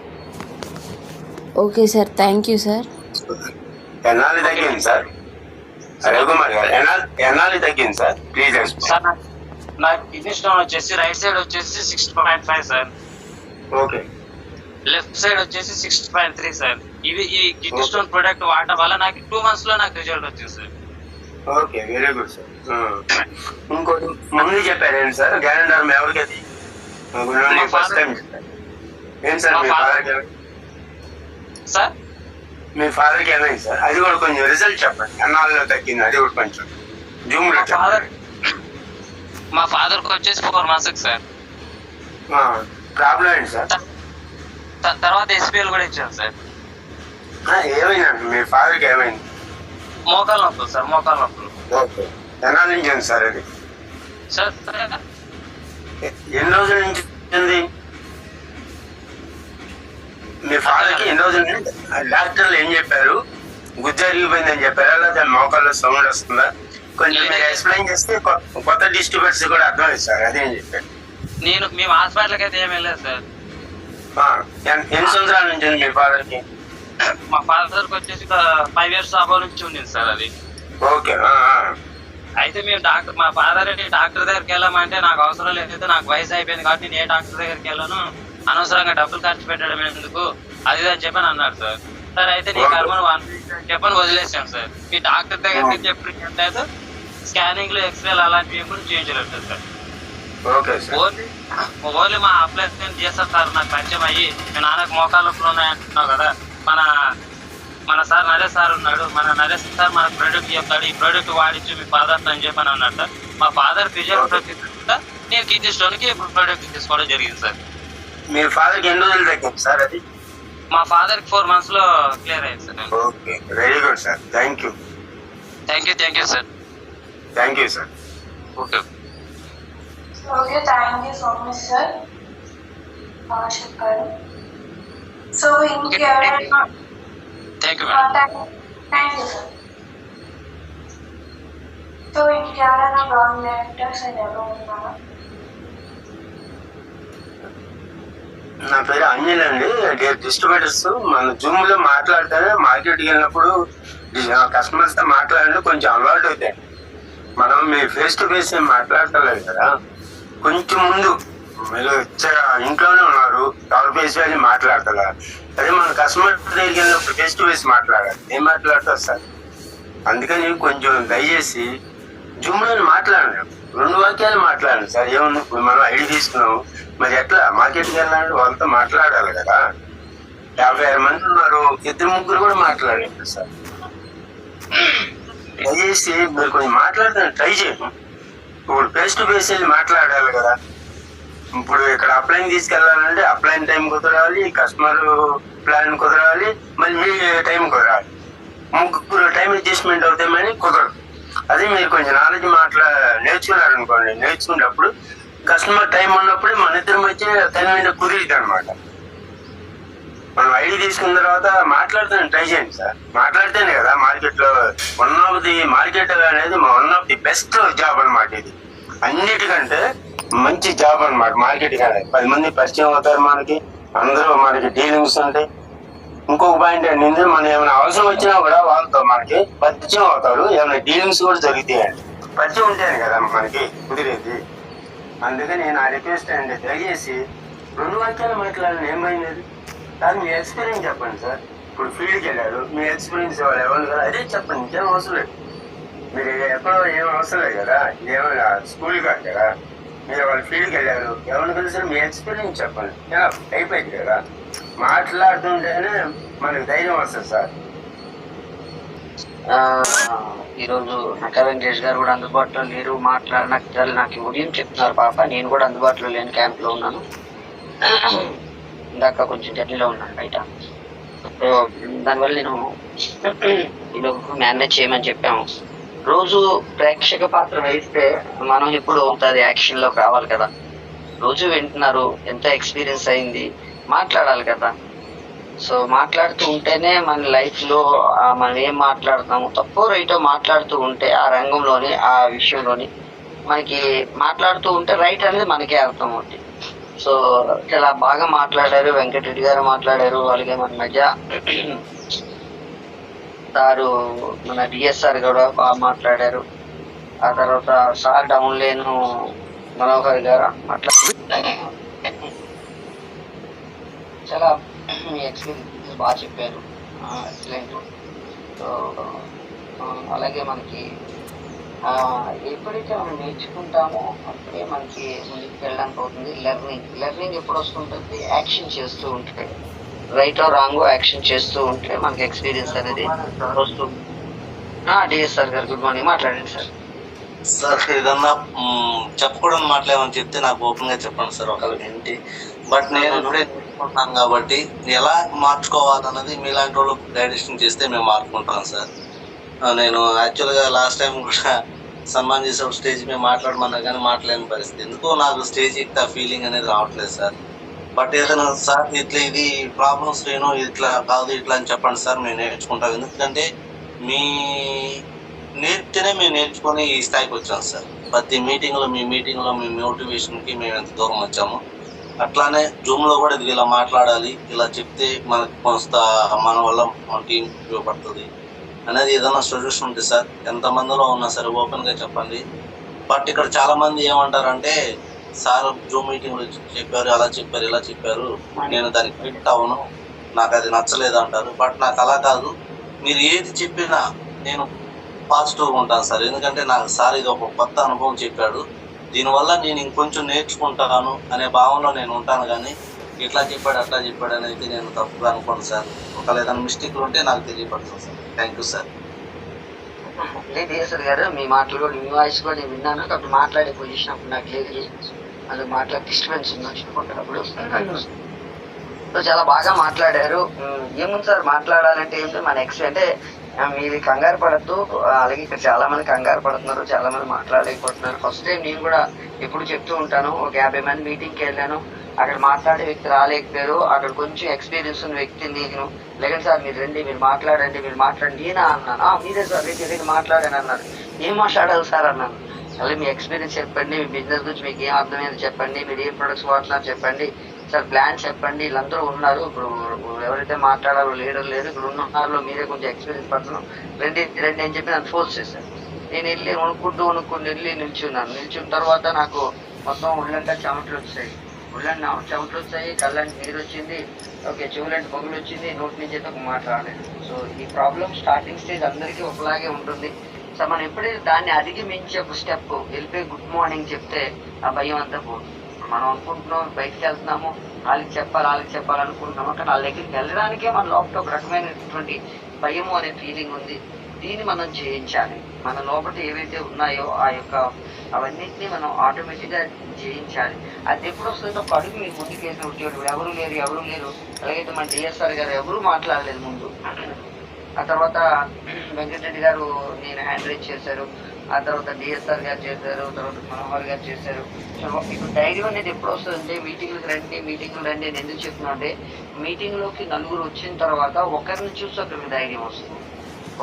Okay sir, thank you sir. ఎన్నాళ్ళు తగ్గింది సార్? రవికుమార్ గారు, ఎన్నాళ్ళు తగ్గింది సార్? ప్లీజ్ సార్, నా కిడ్నీ స్టోన్ వచ్చేసి రైట్ సైడ్ వచ్చేసి 6.5 సార్, ఓకే, లెఫ్ట్ సైడ్ వచ్చేసి 6.3 సార్. ఈ కిడ్నీ స్టోన్ ప్రొడక్ట్ వాడటం వల్ల నాకు 2 months లో నాకు రిజల్ట్ వచ్చింది sir. Okay, very good sir. ఇంకోటి ముందు చెప్పారేంటి సార్, గ్యారండర్ ఎవరికి అది? ఫస్ట్ టైం చెప్పారు. ఏం సార్ మీ ఫాదర్కి? సార్, మీ ఫాదర్కి ఏమైంది సార్? అది కూడా కొంచెం రిజల్ట్ చెప్పండి, ఎన్నాళ్ళలో తగ్గింది, అది కూడా కొంచెం జూమ్ లో చెప్పండి. మా ఫాదర్ కి వచ్చేసి 4 months సార్. ప్రాబ్లం ఏంటి సార్? తర్వాత ఎస్పీఎల్ కూడా ఇచ్చాను సార్. ఏమైందండి మీ ఫాదర్కి ఏమైంది? మోకాలు నొప్పులు సార్, మోకాలు నొప్పులు. ఓకే, ఎన్నాళ్ళ నుంచి ఉంది సార్ అది? సార్, ఎన్ని రోజుల నుంచి ఉంది మీ ఫాదర్కి? ఎన్ని రోజుల నుంచి? డాక్టర్లు ఏం చెప్పారు? గుజ్జు అరిగిపోయిందని చెప్పారా, లేదా మోకాల్లో సౌండ్ వస్తుందా? కొంచెం మీరు ఎక్స్ప్లెయిన్ చేస్తే కొత్త డిస్ట్రిబ్యూటర్స్ కూడా అర్థమైంది సార్. అదేం చెప్పారు? మేము హాస్పిటల్కి అయితే ఏమీ వెళ్ళలేదు సార్. ఎన్ని సంవత్సరాల నుంచి ఉంది మీ ఫాదర్కి? మా ఫాదర్కి వచ్చేసి 5 years అబౌవ్ నుంచి ఉంది సార్ అది. ఓకే. అయితే మేము మా ఫాదర్ డాక్టర్ దగ్గరికి వెళ్ళామంటే నాకు అవసరం లేదు, నాకు వయసు అయిపోయింది కాబట్టి నేను ఏ డాక్టర్ దగ్గరికి వెళ్ళను, అనవసరంగా డబ్బులు ఖర్చు పెట్టడం ఎందుకు అది అని చెప్పని అన్నాడు సార్. సార్ అయితే నీ కర్మను చెప్పని వదిలేసాం సార్. మీ డాక్టర్ దగ్గరికి చెప్పలేదు, స్కానింగ్లు ఎక్స్రేలు అలాంటివి కూడా చేయించలేదు సార్. ఓన్లీ మా అప్లైన్ చేస్తారు సార్. నాకు పరిచయం అయ్యి మీ నాన్నకు మోకాళ్ళ నొప్పులు ఉన్నాయంటున్నావు కదా, మన సార్ నరేష్ సార్ ఉన్నాడు, మన నరేష్ సార్ మన ప్రోడక్ట్ చెప్తాడు, ఈ ప్రోడక్ట్ వాడించు మీ ఫాదర్ అని చెప్పని అన్నాడు సార్. మా ఫాదర్ ఫిజియోథెరపీ నేను కిడ్నీ స్టోన్ కి ప్రోడక్ట్ తీసుకోవడం జరిగింది సార్. మీ ఫాదర్ కి ఎన్ని రోజులు తగ్గింది సార్ అది? మా ఫాదర్ కి 4 months లో క్లియర్ అయింది sir. Okay, very good sir. Thank you sir. Thank you sir. Okay okay, thank you so much sir చెప్పారు. సో ఇంకెవరైనా thank you madam. Thank you sir. So ఇంకెవరైనా రాంగ్ డైరెక్టర్స్ ఎవరు ఉన్నారా? నా పేరు అంజన్ అండి, డిస్ట్రిబ్యూటర్స్. మన జూమ్ లో మాట్లాడితేనే మార్కెట్కి వెళ్ళినప్పుడు కస్టమర్స్ తో మాట్లాడండి కొంచెం అలవాటు అవుతాయి. మనం మీరు ఫేస్ టు ఫేస్ ఏం మాట్లాడతలేదు కదా, కొంచెం ముందు మీరు ఇంట్లోనే ఉన్నారు, ఎవరి ఫేస్ వెళ్ళి మాట్లాడతలే. అదే మన కస్టమర్ దగ్గరికి వెళ్ళినప్పుడు ఫేస్ టు ఫేస్ మాట్లాడాలి. ఏం మాట్లాడతారు సార్? అందుకని కొంచెం దయచేసి జూమ్ లో మాట్లాడండి, 2 వాక్యాలు మాట్లాడండి సార్. ఏమన్నా మనం ఐడి తీసుకున్నాము, మరి ఎట్లా మార్కెట్కి వెళ్ళాలంటే వాళ్ళతో మాట్లాడాలి కదా. 56 మంది ఉన్నారు, 2-3 కూడా మాట్లాడండి సార్. దయచేసి మీరు కొంచెం మాట్లాడతాను ట్రై చేయండి. ఇప్పుడు ఫేస్ టు ఫేస్ వెళ్ళి మాట్లాడాలి కదా. ఇప్పుడు ఇక్కడ అప్లైన్ తీసుకెళ్ళాలంటే అప్లైన్ టైం కుదరాలి, కస్టమర్ ప్లాన్ కుదరాలి, మళ్ళీ మీ టైం కుదరాలి. 3 టైం అడ్జస్ట్మెంట్ అవుతామని కుదరదు. అదే మీరు కొంచెం నాలెడ్జ్ నేర్చుకున్నారనుకోండి, నేర్చుకున్నప్పుడు కస్టమర్ టైం ఉన్నప్పుడే మన ఇద్దరి మధ్య 10 minutes కుదిరిద్ది అనమాట. మనం ఐడి తీసుకున్న తర్వాత మాట్లాడుతాను ట్రై చేయండి సార్. మాట్లాడితేనే కదా మార్కెట్ లో మార్కెట్ అనేది one of the best job అనమాట. ఇది అన్నిటికంటే మంచి జాబ్ అనమాట మార్కెట్. కానీ 10 మంది పరిచయం అవుతారు మనకి, అందరూ మనకి డీలింగ్స్ ఉంటాయి. ఇంకొక పాయింట్ ఏంటంటే మనం ఏమైనా అవసరం వచ్చినా కూడా వాళ్ళతో మనకి పరిచయం అవుతారు, ఏమైనా డీలింగ్స్ కూడా జరుగుతాయండి. పరిచయం ఉంటేనే కదా మనకి కుదిరేది. అందుకని నా రిక్వెస్ట్ అండి, దయచేసి 2 వాక్యాలు మాట్లాడాలని ఏమైనది కానీ మీ ఎక్స్పీరియన్స్ చెప్పండి సార్. ఇప్పుడు ఫీల్డ్కి వెళ్ళారు, మీ ఎక్స్పీరియన్స్ ఎవరు కదా అదే చెప్పండి, ఇంకేం అవసరం లేదు. మీరు ఎక్కడో ఏం అవసరం లేదు కదా, ఏమైనా స్కూల్ కాదు కదా. మీరు వాళ్ళ ఫీల్డ్కి వెళ్ళారు, ఎవరిని కలిసి మీ ఎక్స్పీరియన్స్ చెప్పండి, అయిపోయింది కదా. మాట్లాడుతుంటేనే మనకు ధైర్యం వస్తుంది సార్. ఈరోజు నక్క వెంకటేష్ గారు కూడా అందుబాటులో లేరు, నాకు ఉదయం చెప్తున్నారు పాప. నేను కూడా అందుబాటులో లేని క్యాంప్లో ఉన్నాను, ఇందాక కొంచెం జర్నీలో ఉన్నాను బయట. సో దానివల్ల నేను ఈలోపు మేనేజ్ చేయమని చెప్పాము. రోజు ప్రేక్షక పాత్ర వహిస్తే మనం ఎప్పుడు అవుతుంది యాక్షన్లోకి రావాలి కదా. రోజు వింటున్నారు, ఎంత ఎక్స్పీరియన్స్ అయింది, మాట్లాడాలి కదా. సో మాట్లాడుతూ ఉంటేనే మన లైఫ్లో మనం ఏం మాట్లాడుతాము తప్పో రైటో మాట్లాడుతూ ఉంటే ఆ రంగంలోని ఆ విషయంలోని మనకి మాట్లాడుతూ ఉంటే రైట్ అనేది మనకే అర్థం అవుతుంది. సో చాలా బాగా మాట్లాడారు, వెంకటరెడ్డి గారు మాట్లాడారు, అలాగే మన మధ్య సారు మన డిఎస్ఆర్ కూడా బాగా మాట్లాడారు. ఆ తర్వాత సార్ డౌన్ లేను మనోహర్ గారు మాట్లాడారు. చాలా మీ ఎక్స్పీరియన్స్ బాగా చెప్పారు, ఎక్సలెంట్. సో అలాగే మనకి ఎప్పుడైతే మనం నేర్చుకుంటామో అప్పుడే మనకి ముందుకు వెళ్ళడానికి అవుతుంది. లెర్నింగ్ ఎప్పుడు వస్తుంటుంది, యాక్షన్ చేస్తూ ఉంటే, రైట్ ఆర్ రాంగ్ యాక్షన్ చేస్తూ ఉంటే మనకి ఎక్స్పీరియన్స్ అనేది వస్తుంది. డిఎస్ఆర్ గారు గుడ్ మార్నింగ్, మాట్లాడండి సార్. సార్ ఏదన్నా చెప్పకూడదు మాట్లాడమని చెప్తే నాకు ఓపెన్ గా చెప్పండి సార్, ఒకరికి ఏంటి. బట్ నేను ఇప్పుడే నేర్చుకుంటున్నాను కాబట్టి ఎలా మార్చుకోవాలన్నది మీలాంటి వాళ్ళు గైడెన్స్ చేస్తే మేము మార్చుకుంటాం సార్. నేను యాక్చువల్గా లాస్ట్ టైం కూడా సన్మాన్ చేసేప్పుడు స్టేజ్ మీద మాట్లాడమన్నా కానీ మాట్లాడలేని పరిస్థితి. ఎందుకో నాకు స్టేజ్ ఎక్కితే ఫీలింగ్ అనేది రావట్లేదు సార్. బట్ ఏదైనా సార్ ఇట్లా ఇది ప్రాబ్లమ్స్ నేను ఇట్లా కాదు ఇట్లా అని చెప్పండి సార్, మేము నేర్చుకుంటాం. ఎందుకంటే మీ నేర్పితేనే మేము నేర్చుకొని ఈ స్థాయికి వచ్చాం సార్. ప్రతి మీటింగ్లో మీ మోటివేషన్కి మేము ఎంత దూరం వచ్చాము. అట్లానే జూమ్లో కూడా ఇది ఇలా మాట్లాడాలి, ఇలా చెప్తే మనకి కొంత మన వల్ల మన టీం ఉపయోగపడుతుంది. అనేది ఏదైనా సొల్యూషన్ ఉంటుంది సార్. ఎంతమందిలో ఉన్నా సరే ఓపెన్గా చెప్పండి. బట్ ఇక్కడ చాలామంది ఏమంటారంటే సార్ జూమ్ మీటింగ్లో చెప్పారు, అలా చెప్పారు, ఇలా చెప్పారు, నేను దానికి ఫిట్ అవును, నాకు అది నచ్చలేదు అంటారు. బట్ నాకు అలా కాదు, మీరు ఏది చెప్పినా నేను పాజిటివ్గా ఉంటాను సార్. ఎందుకంటే నాకు సార్ ఇది ఒక కొత్త అనుభవం చెప్పాడు, దీనివల్ల నేను ఇంకొంచెం నేర్చుకుంటాను అనే భావనలో నేను ఉంటాను. కానీ ఇట్లా చెప్పాడు అట్లా చెప్పాడు అనేది నేను తప్పుగా అనుకోను సార్. ఒకవేళ ఏదైనా మిస్టేక్లు ఉంటే నాకు తెలియపడుతుంది సార్. Thank you sir. లేదు డిఎస్ఆర్ గారు, మీ మాటలు కూడా మీ వాయిస్ కూడా నేను విన్నాను. కాబట్టి మాట్లాడే పొజిషన్ అప్పుడు నాకు లేదు, అందుకు మాట్లాడే డిస్టర్బెన్స్ ఉంది వచ్చినప్పుడు. సో చాలా బాగా మాట్లాడారు. ఏముంది సార్ మాట్లాడాలంటే ఏంటి, మన అంటే మీరు కంగారు పడద్దు. అలాగే ఇక్కడ చాలా మంది కంగారు పడుతున్నారు, చాలా మంది మాట్లాడలేకపోతున్నారు. ఫస్ట్ టైం నేను కూడా ఎప్పుడు చెప్తూ ఉంటాను, ఒక 50 మంది మీటింగ్కి వెళ్ళాను, అక్కడ మాట్లాడే వ్యక్తి రాలేకపోయారు. అక్కడ కొంచెం ఎక్స్పీరియన్స్ ఉన్న వ్యక్తిని నేను లేకండి సార్ మీరు రండి, మీరు మాట్లాడండి నేనా అన్నాను. మీరే సార్ రేపు మాట్లాడాను అన్నారు. ఏం మాట్లాడాలి సార్ అన్నాను. అలాగే మీ ఎక్స్పీరియన్స్ చెప్పండి, మీ బిజినెస్ గురించి మీకు ఏం అర్థమైంది చెప్పండి, మీరు ఏ ప్రొడక్ట్స్ వాడుతున్నారు చెప్పండి సార్, ప్లాన్ చెప్పండి. వీళ్ళందరూ ఉన్నారు, ఇప్పుడు ఎవరైతే మాట్లాడారో లీడర్ లేరు, ఇప్పుడు ఉన్నారో మీరే కొంచెం ఎక్స్పీరియన్స్ పడుతున్నాం, రండి అని చెప్పి నన్ను ఫోర్స్ చేశారు. నేను వెళ్ళి వణుక్కుంటూ వెళ్ళి నిల్చున్నాను. నిల్చున్న తర్వాత నాకు మొత్తం ఒళ్ళంతా చెమటలు వచ్చాయి, కళ్ళంటి నీరు వచ్చింది, ఓకే చెవులంటి పొగలు వచ్చింది, నోటి నుంచి అయితే ఒక మాట రాలేదు. సో ఈ ప్రాబ్లం స్టార్టింగ్ స్టేజ్ అందరికీ ఒకలాగే ఉంటుంది. సో మనం ఎప్పుడైతే దాన్ని అధిగమించి ఒక స్టెప్ వెళ్ళిపోయి గుడ్ మార్నింగ్ చెప్తే ఆ భయం అంతా పోతుంది. మనం అనుకుంటున్నాం బయటికి వెళ్తున్నాము, వాళ్ళకి చెప్పాలనుకుంటున్నాము, కానీ వాళ్ళ దగ్గరికి వెళ్ళడానికే మన లోపల ఒక రకమైనటువంటి భయము అనే ఫీలింగ్ ఉంది. దీన్ని మనం జయించాలి. మన లోపల ఏవైతే ఉన్నాయో ఆ యొక్క అవన్నిటిని మనం ఆటోమేటిక్గా జయించాలి. అది ఎప్పుడు వస్తుందో ఒక అడుగు మీరు ముందుకు వేసిన ఉద్యోగులు ఎవరు లేరు. అలాగైతే మన డిఎస్ఆర్ గారు ఎవరూ మాట్లాడలేదు ముందు. ఆ తర్వాత వెంకటరెడ్డి గారు నేను హ్యాండ్ రైజ్ చేశారు, ఆ తర్వాత డిఎస్ఆర్ గారు చేశారు, తర్వాత మనోహర్ గారు చేశారు. సో ఇప్పుడు ధైర్యం అనేది ఎప్పుడు వస్తుందంటే మీటింగ్లకు రండి అని ఎందుకు చెప్తున్నా అంటే, మీటింగ్లోకి నలుగురు వచ్చిన తర్వాత ఒకరిని చూసి ఒకరికి ధైర్యం వస్తుంది.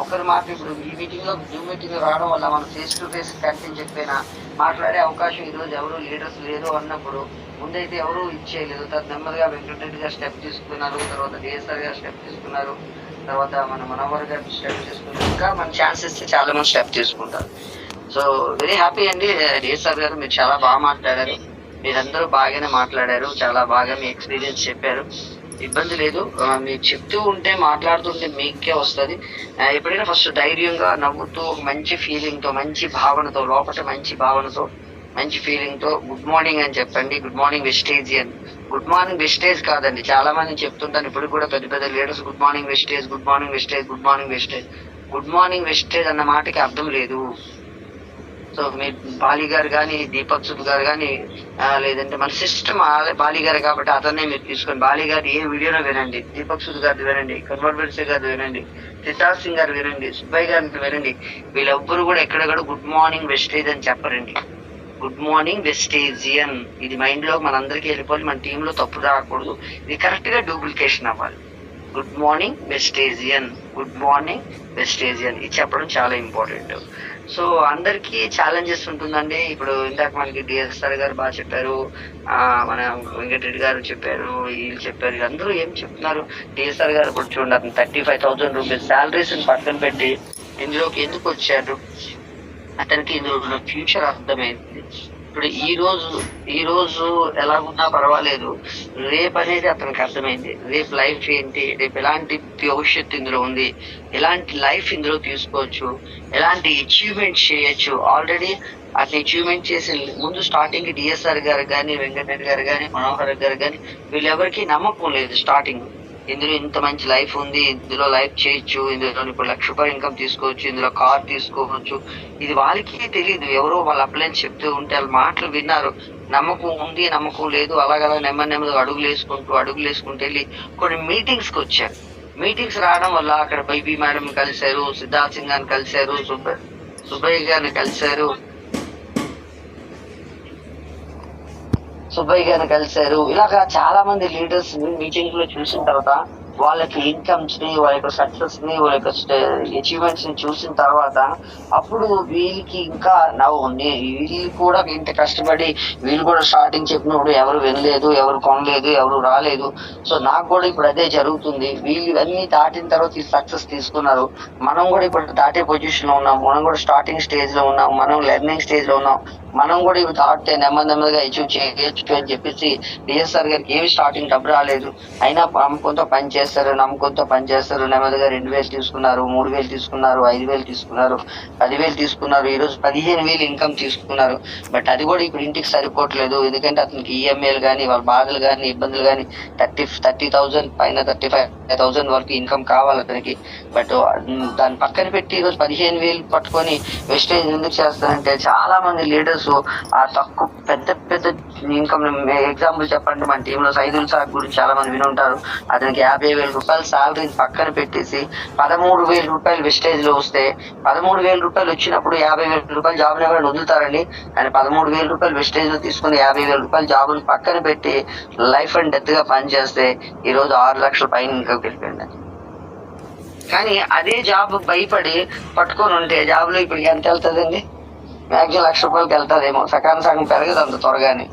ఒకరి మాట ఇప్పుడు ఈ మీటింగ్లో జూమ్ మీటింగ్ రావడం వల్ల మనం ఫేస్ టు ఫేస్ కంటిన్యూ చెప్పినా మాట్లాడే అవకాశం ఈరోజు ఎవరు లీడర్స్ లేరు అన్నప్పుడు ముందైతే ఎవరు ఇచ్చేయలేదు. తర్వాత నెమ్మదిగా వెంకటరెడ్డి గారు స్టెప్ తీసుకున్నారు, తర్వాత డిఎస్ఆర్ గారు స్టెప్ తీసుకున్నారు, తర్వాత మన మనోహర్ గారు స్టెప్ తీసుకున్నారు. ఇంకా మన ఛాన్సెస్ చాలా మంది స్టెప్ తీసుకుంటారు. సో వెరీ హ్యాపీ అండి డిఎస్ఆర్ గారు, మీరు చాలా బాగా మాట్లాడారు, మీరందరూ బాగానే మాట్లాడారు, చాలా బాగా మీ ఎక్స్పీరియన్స్ చెప్పారు. ఇబ్బంది లేదు, మీరు చెప్తూ ఉంటే మాట్లాడుతుంటే మీకే వస్తుంది. ఎప్పుడైనా ఫస్ట్ ధైర్యంగా నవ్వుతూ ఒక మంచి ఫీలింగ్తో, మంచి భావనతో, లోపల మంచి ఫీలింగ్తో గుడ్ మార్నింగ్ అని చెప్పండి. Good morning Vestigian. Good morning Vestige కాదండి, చాలా మంది చెప్తుంటాను ఇప్పుడు కూడా పెద్ద లీడర్స్ గుడ్ మార్నింగ్ వెస్టేజ్ అన్న మాటకి అర్థం లేదు. సో మీ బాలి గారు కానీ, దీపక్ సుద్ గారు కానీ, లేదంటే మన సిస్టమ్ బాలి గారు కాబట్టి అతన్నే మీరు తీసుకొని బాలి గారు ఏ వీడియోలో వినండి, దీపక్ సుద్ గారు వినండి, కన్వర్బెన్సీ గారు వినండి, సిద్ధార్థ్ సింగ్ గారు వినండి, సుబ్బయ్య గారిని వినండి. వీళ్ళెవ్వరు కూడా ఎక్కడ గుడ్ మార్నింగ్ వెస్టేజ్ అని చెప్పరండి. Good morning Vestigian. ఇది మైండ్ లో మనందరికీ వెళ్ళిపోవాలి, మన టీంలో తప్పు రాకూడదు, ఇది కరెక్ట్ గా డూప్లికేషన్ అవ్వాలి. గుడ్ మార్నింగ్ వెస్టేజియన్ ఇది చెప్పడం చాలా ఇంపార్టెంట్. సో అందరికీ ఛాలెంజెస్ ఉంటుందండి. ఇప్పుడు ఇందాక మనకి డిఎస్ఆర్ గారు బాగా చెప్పారు, మన వెంకటరెడ్డి గారు చెప్పారు, వీళ్ళు చెప్పారు, అందరూ ఏం చెప్తున్నారు. డిఎస్ఆర్ గారు ఇప్పుడు చూడండి, 35,000 రూపీస్ శాలరీస్ పక్కన పెట్టి ఇందులోకి ఎందుకు వచ్చారు, అతనికి ఇందులో ఫ్యూచర్ అర్థమైంది. ఇప్పుడు ఈ రోజు ఎలా ఉన్నా పర్వాలేదు, రేపు అనేది అతనికి అర్థమైంది. రేపు లైఫ్ ఏంటి, రేపు ఎలాంటి భవిష్యత్తు ఇందులో ఉంది, ఎలాంటి లైఫ్ ఇందులో తీసుకోవచ్చు, ఎలాంటి అచీవ్మెంట్ చేయొచ్చు. ఆల్రెడీ అతను అచీవ్మెంట్ చేసే ముందు స్టార్టింగ్ డిఎస్ఆర్ గారు కానీ, వెంకటరెడ్డి గారు కానీ, మనోహర్ గారు కానీ వీళ్ళెవరికి నమ్మకం లేదు. స్టార్టింగ్ ఇందులో ఇంత మంచి లైఫ్ ఉంది, ఇందులో లైఫ్ చేయొచ్చు, ఇందులో ఇప్పుడు ₹1,00,000 ఇన్కమ్ తీసుకోవచ్చు, ఇందులో కార్ తీసుకోవచ్చు, ఇది వాళ్ళకి తెలియదు. ఎవరో వాళ్ళు అప్లైన్స్ చెప్తూ ఉంటే వాళ్ళ మాటలు విన్నారు, నమ్మకం ఉంది, నమ్మకం లేదు, అలాగ నెమ్మదిగా అడుగులు వేసుకుంటూ వెళ్ళి కొన్ని మీటింగ్స్కి వచ్చారు. మీటింగ్స్ రావడం వల్ల అక్కడ బైబీ మేడం కలిశారు, సిద్ధార్థ్ సింగ్ గారిని కలిశారు, సుబ్బయ్య గారిని కలిశారు, ఇలాగా చాలా మంది లీడర్స్ మీటింగ్ లో చూసిన తర్వాత వాళ్ళకి ఇన్కమ్స్ ని, వాళ్ళ యొక్క సక్సెస్ ని, వాళ్ళ యొక్క అచీవ్మెంట్స్ ని చూసిన తర్వాత అప్పుడు వీళ్ళకి ఇంకా వీళ్ళు కూడా ఇంత కష్టపడి వీళ్ళు కూడా స్టార్టింగ్ చెప్పినప్పుడు ఎవరు వినలేదు, ఎవరు కొనలేదు, ఎవరు రాలేదు. సో నాకు కూడా ఇప్పుడు అదే జరుగుతుంది. వీళ్ళు ఇవన్నీ దాటిన తర్వాత ఈ సక్సెస్ తీసుకున్నారు. మనం కూడా ఇప్పుడు దాటే పొజిషన్ లో ఉన్నాం. మనం కూడా స్టార్టింగ్ స్టేజ్ లో ఉన్నాం. మనం లెర్నింగ్ స్టేజ్ లో ఉన్నాం. మనం కూడా ఇవి దాటితే నెమ్మదిగా అచీవ్ చేయొచ్చు అని చెప్పేసి డిఎస్ఆర్ గారికి ఏమి స్టార్టింగ్ డబ్బు రాలేదు, అయినా నమ్మకంతో పని చేస్తారు. నెమ్మదిగా 2,000 తీసుకున్నారు, 3,000 తీసుకున్నారు, 5,000 తీసుకున్నారు, 10,000 తీసుకున్నారు. ఈ రోజు 15,000 ఇన్కమ్ తీసుకున్నారు. బట్ అది కూడా ఇప్పుడు ఇంటికి సరిపోవట్లేదు. ఎందుకంటే అతనికి ఈఎంఐలు కానీ, వాళ్ళ బాధలు కానీ, ఇబ్బందులు కానీ 30,000 పైన 35,000 వరకు ఇన్కమ్ కావాలి అతనికి. బట్ దాన్ని పక్కన పెట్టి ఈరోజు 15,000 పట్టుకొని వెస్టేజ్ ఎందుకు చేస్తారంటే చాలా మంది లీడర్స్ ఆ తక్కువ పెద్ద ఇన్కమ్. ఎగ్జాంపుల్ చెప్పండి, మన టీంలో సైదుల్ సార్ గురించి చాలా మంది విని ఉంటారు. అతనికి 50,000 రూపాయలు శాలరీని పక్కన పెట్టేసి 13,000 రూపాయలు వెస్టేజ్ లో వస్తే 13,000 రూపాయలు వచ్చినప్పుడు 50,000 రూపాయలు జాబ్ ఎవరైనా వదులుతారండి? ఆయన 13,000 రూపాయలు వెస్టేజ్ లో తీసుకుని 50,000 రూపాయలు జాబులు పక్కన పెట్టి లైఫ్ అండ్ డెత్ గా పనిచేస్తే ఈ రోజు 6 లక్షల పైన ఇన్కమ్ వెళ్ళిపోయింది. కానీ అదే జాబ్ భయపడి పట్టుకొని ఉంటే జాబ్ లో ఇప్పుడు ఎంత వెళ్తుందండి? మ్యాక్సిమం 1,00,000 రూపాయలకి వెళ్తాదేమో, సగం పెరగదు అంత త్వరగానే.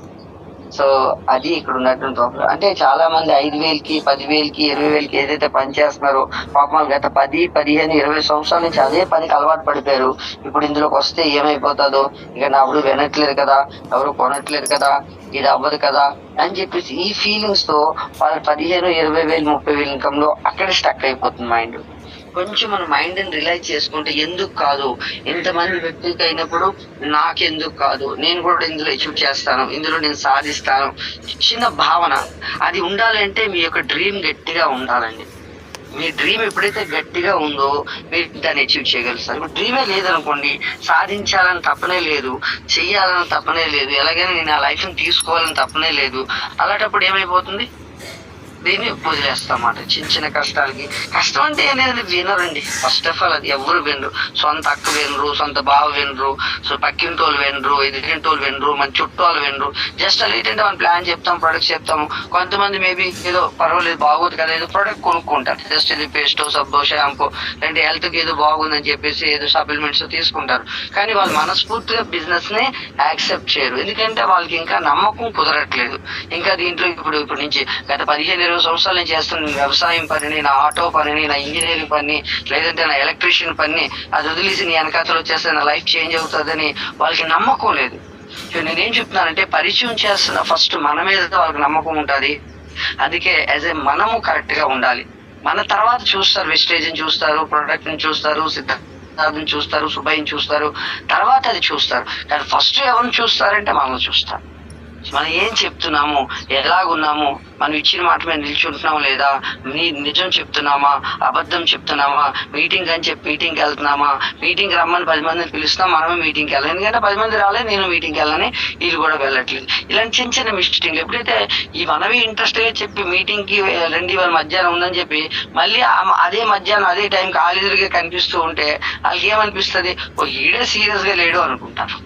సో అది ఇక్కడ ఉన్నటువంటి ప్రాబ్లం. అంటే చాలా మంది 5,000కి, 10,000కి, 20,000కి ఏదైతే పని చేస్తున్నారో పాపం గత 10, 15, 20 సంవత్సరాల నుంచి అదే పనికి అలవాటు పడిపోయారు. ఇప్పుడు ఇందులోకి వస్తే ఏమైపోతుందో, ఇక నా అప్పుడు వినట్లేదు కదా, ఎవరు కొనట్లేదు కదా, ఇది అవ్వదు కదా అని చెప్పేసి ఈ ఫీలింగ్స్ తో వాళ్ళు 15,000, 20,000, 30,000 ఇన్కమ్ లో అక్కడే స్టక్ అయిపోతుంది మైండ్. కొంచెం మన మైండ్ ని రిలైజ్ చేసుకుంటే ఎందుకు కాదు, ఇంతమంది వ్యక్తులకి అయినప్పుడు నాకెందుకు కాదు, నేను కూడా ఇందులో అచీవ్ చేస్తాను, ఇందులో నేను సాధిస్తాను, చిన్న భావన అది ఉండాలంటే మీ యొక్క డ్రీమ్ గట్టిగా ఉండాలండి. మీ డ్రీమ్ ఎప్పుడైతే గట్టిగా ఉందో మీరు దాన్ని అచీవ్ చేయగలుగుతారు. ఇప్పుడు డ్రీమే లేదనుకోండి, సాధించాలని తప్పనే లేదు, చెయ్యాలని తప్పనే లేదు, ఎలాగైనా నేను ఆ లైఫ్ ని తీసుకోవాలని తప్పనే లేదు. అలాంటప్పుడు ఏమైపోతుంది? దీన్ని వదిలేస్తామాట. చిన్న కష్టాలకి. కష్టం అంటే అనేది వినరండి. ఫస్ట్ ఆఫ్ ఆల్ అది ఎవరు వినరు. సొంత అక్క వినరు, సొంత బావ వినరు, సో పక్కింటోళ్ళు వినరు, ఎదురింటోళ్ళు వినరు, మన చుట్టాలు వినరు. జస్ట్ అది ఏంటంటే మనం ప్లాన్ చెప్తాం, ప్రొడక్ట్స్ చెప్తాము. కొంతమంది మేబీ ఏదో పర్వాలేదు బాగోదు కదా ఏదో ప్రొడక్ట్ కొనుక్కుంటారు. జస్ట్ ఇది పేస్టో, సబ్బో, షాంపూ, లేదంటే హెల్త్ కి ఏదో బాగుందని చెప్పేసి ఏదో సప్లిమెంట్స్ తీసుకుంటారు. కానీ వాళ్ళు మనస్ఫూర్తిగా బిజినెస్ ని యాక్సెప్ట్ చేయరు. ఎందుకంటే వాళ్ళకి ఇంకా నమ్మకం కుదరట్లేదు. ఇంకా దీంట్లో ఇప్పుడు నుంచి గత 15-20 సంవత్సరాల నుంచి చేస్తున్న వ్యవసాయం పనిని, నా ఆటో పనిని, నా ఇంజనీరింగ్ పని, లేదంటే నా ఎలక్ట్రీషియన్ పని అది వదిలేసి నీ వెనకాతలు వచ్చేస్తే నా లైఫ్ చేంజ్ అవుతుందని వాళ్ళకి నమ్మకం లేదు. నేనేం చెప్తున్నానంటే పరిచయం చేస్తున్న ఫస్ట్ మన మీద వాళ్ళకి నమ్మకం ఉంటుంది. అందుకే యాజ్ ఏ మనము కరెక్ట్ గా ఉండాలి. మన తర్వాత చూస్తారు, వెస్టేజ్ ని చూస్తారు, ప్రొడక్ట్ ని చూస్తారు, సిద్ధార్థని చూస్తారు, సుబ్బయ్యని చూస్తారు, తర్వాత అది చూస్తారు. కానీ ఫస్ట్ ఎవరిని చూస్తారంటే మనల్ని చూస్తారు. మనం ఏం చెప్తున్నాము, ఎలాగున్నాము, మనం ఇచ్చిన మాట మీద నిల్చుంటున్నాము లేదా, నిజం చెప్తున్నామా, అబద్ధం చెప్తున్నామా, మీటింగ్ అని చెప్పి మీటింగ్కి వెళ్తున్నామా, మీటింగ్ రమ్మని 10 మందిని పిలుస్తాం, మనమే మీటింగ్కి వెళ్ళాలి. ఎందుకంటే 10 మంది రాలే, నేను మీటింగ్కి వెళ్ళని, వీళ్ళు కూడా వెళ్ళట్లేదు. ఇలాంటి చిన్న మిస్టేక్లు ఎప్పుడైతే ఈ మనమే ఇంట్రెస్ట్ గా చెప్పి మీటింగ్ కి రండి వాళ్ళ మధ్యాహ్నం ఉందని చెప్పి మళ్ళీ అదే మధ్యాహ్నం అదే టైం కాలేజీగా కనిపిస్తూ ఉంటే వాళ్ళకి ఏమనిపిస్తుంది, ఈడే సీరియస్ గా లేడు అనుకుంటారు.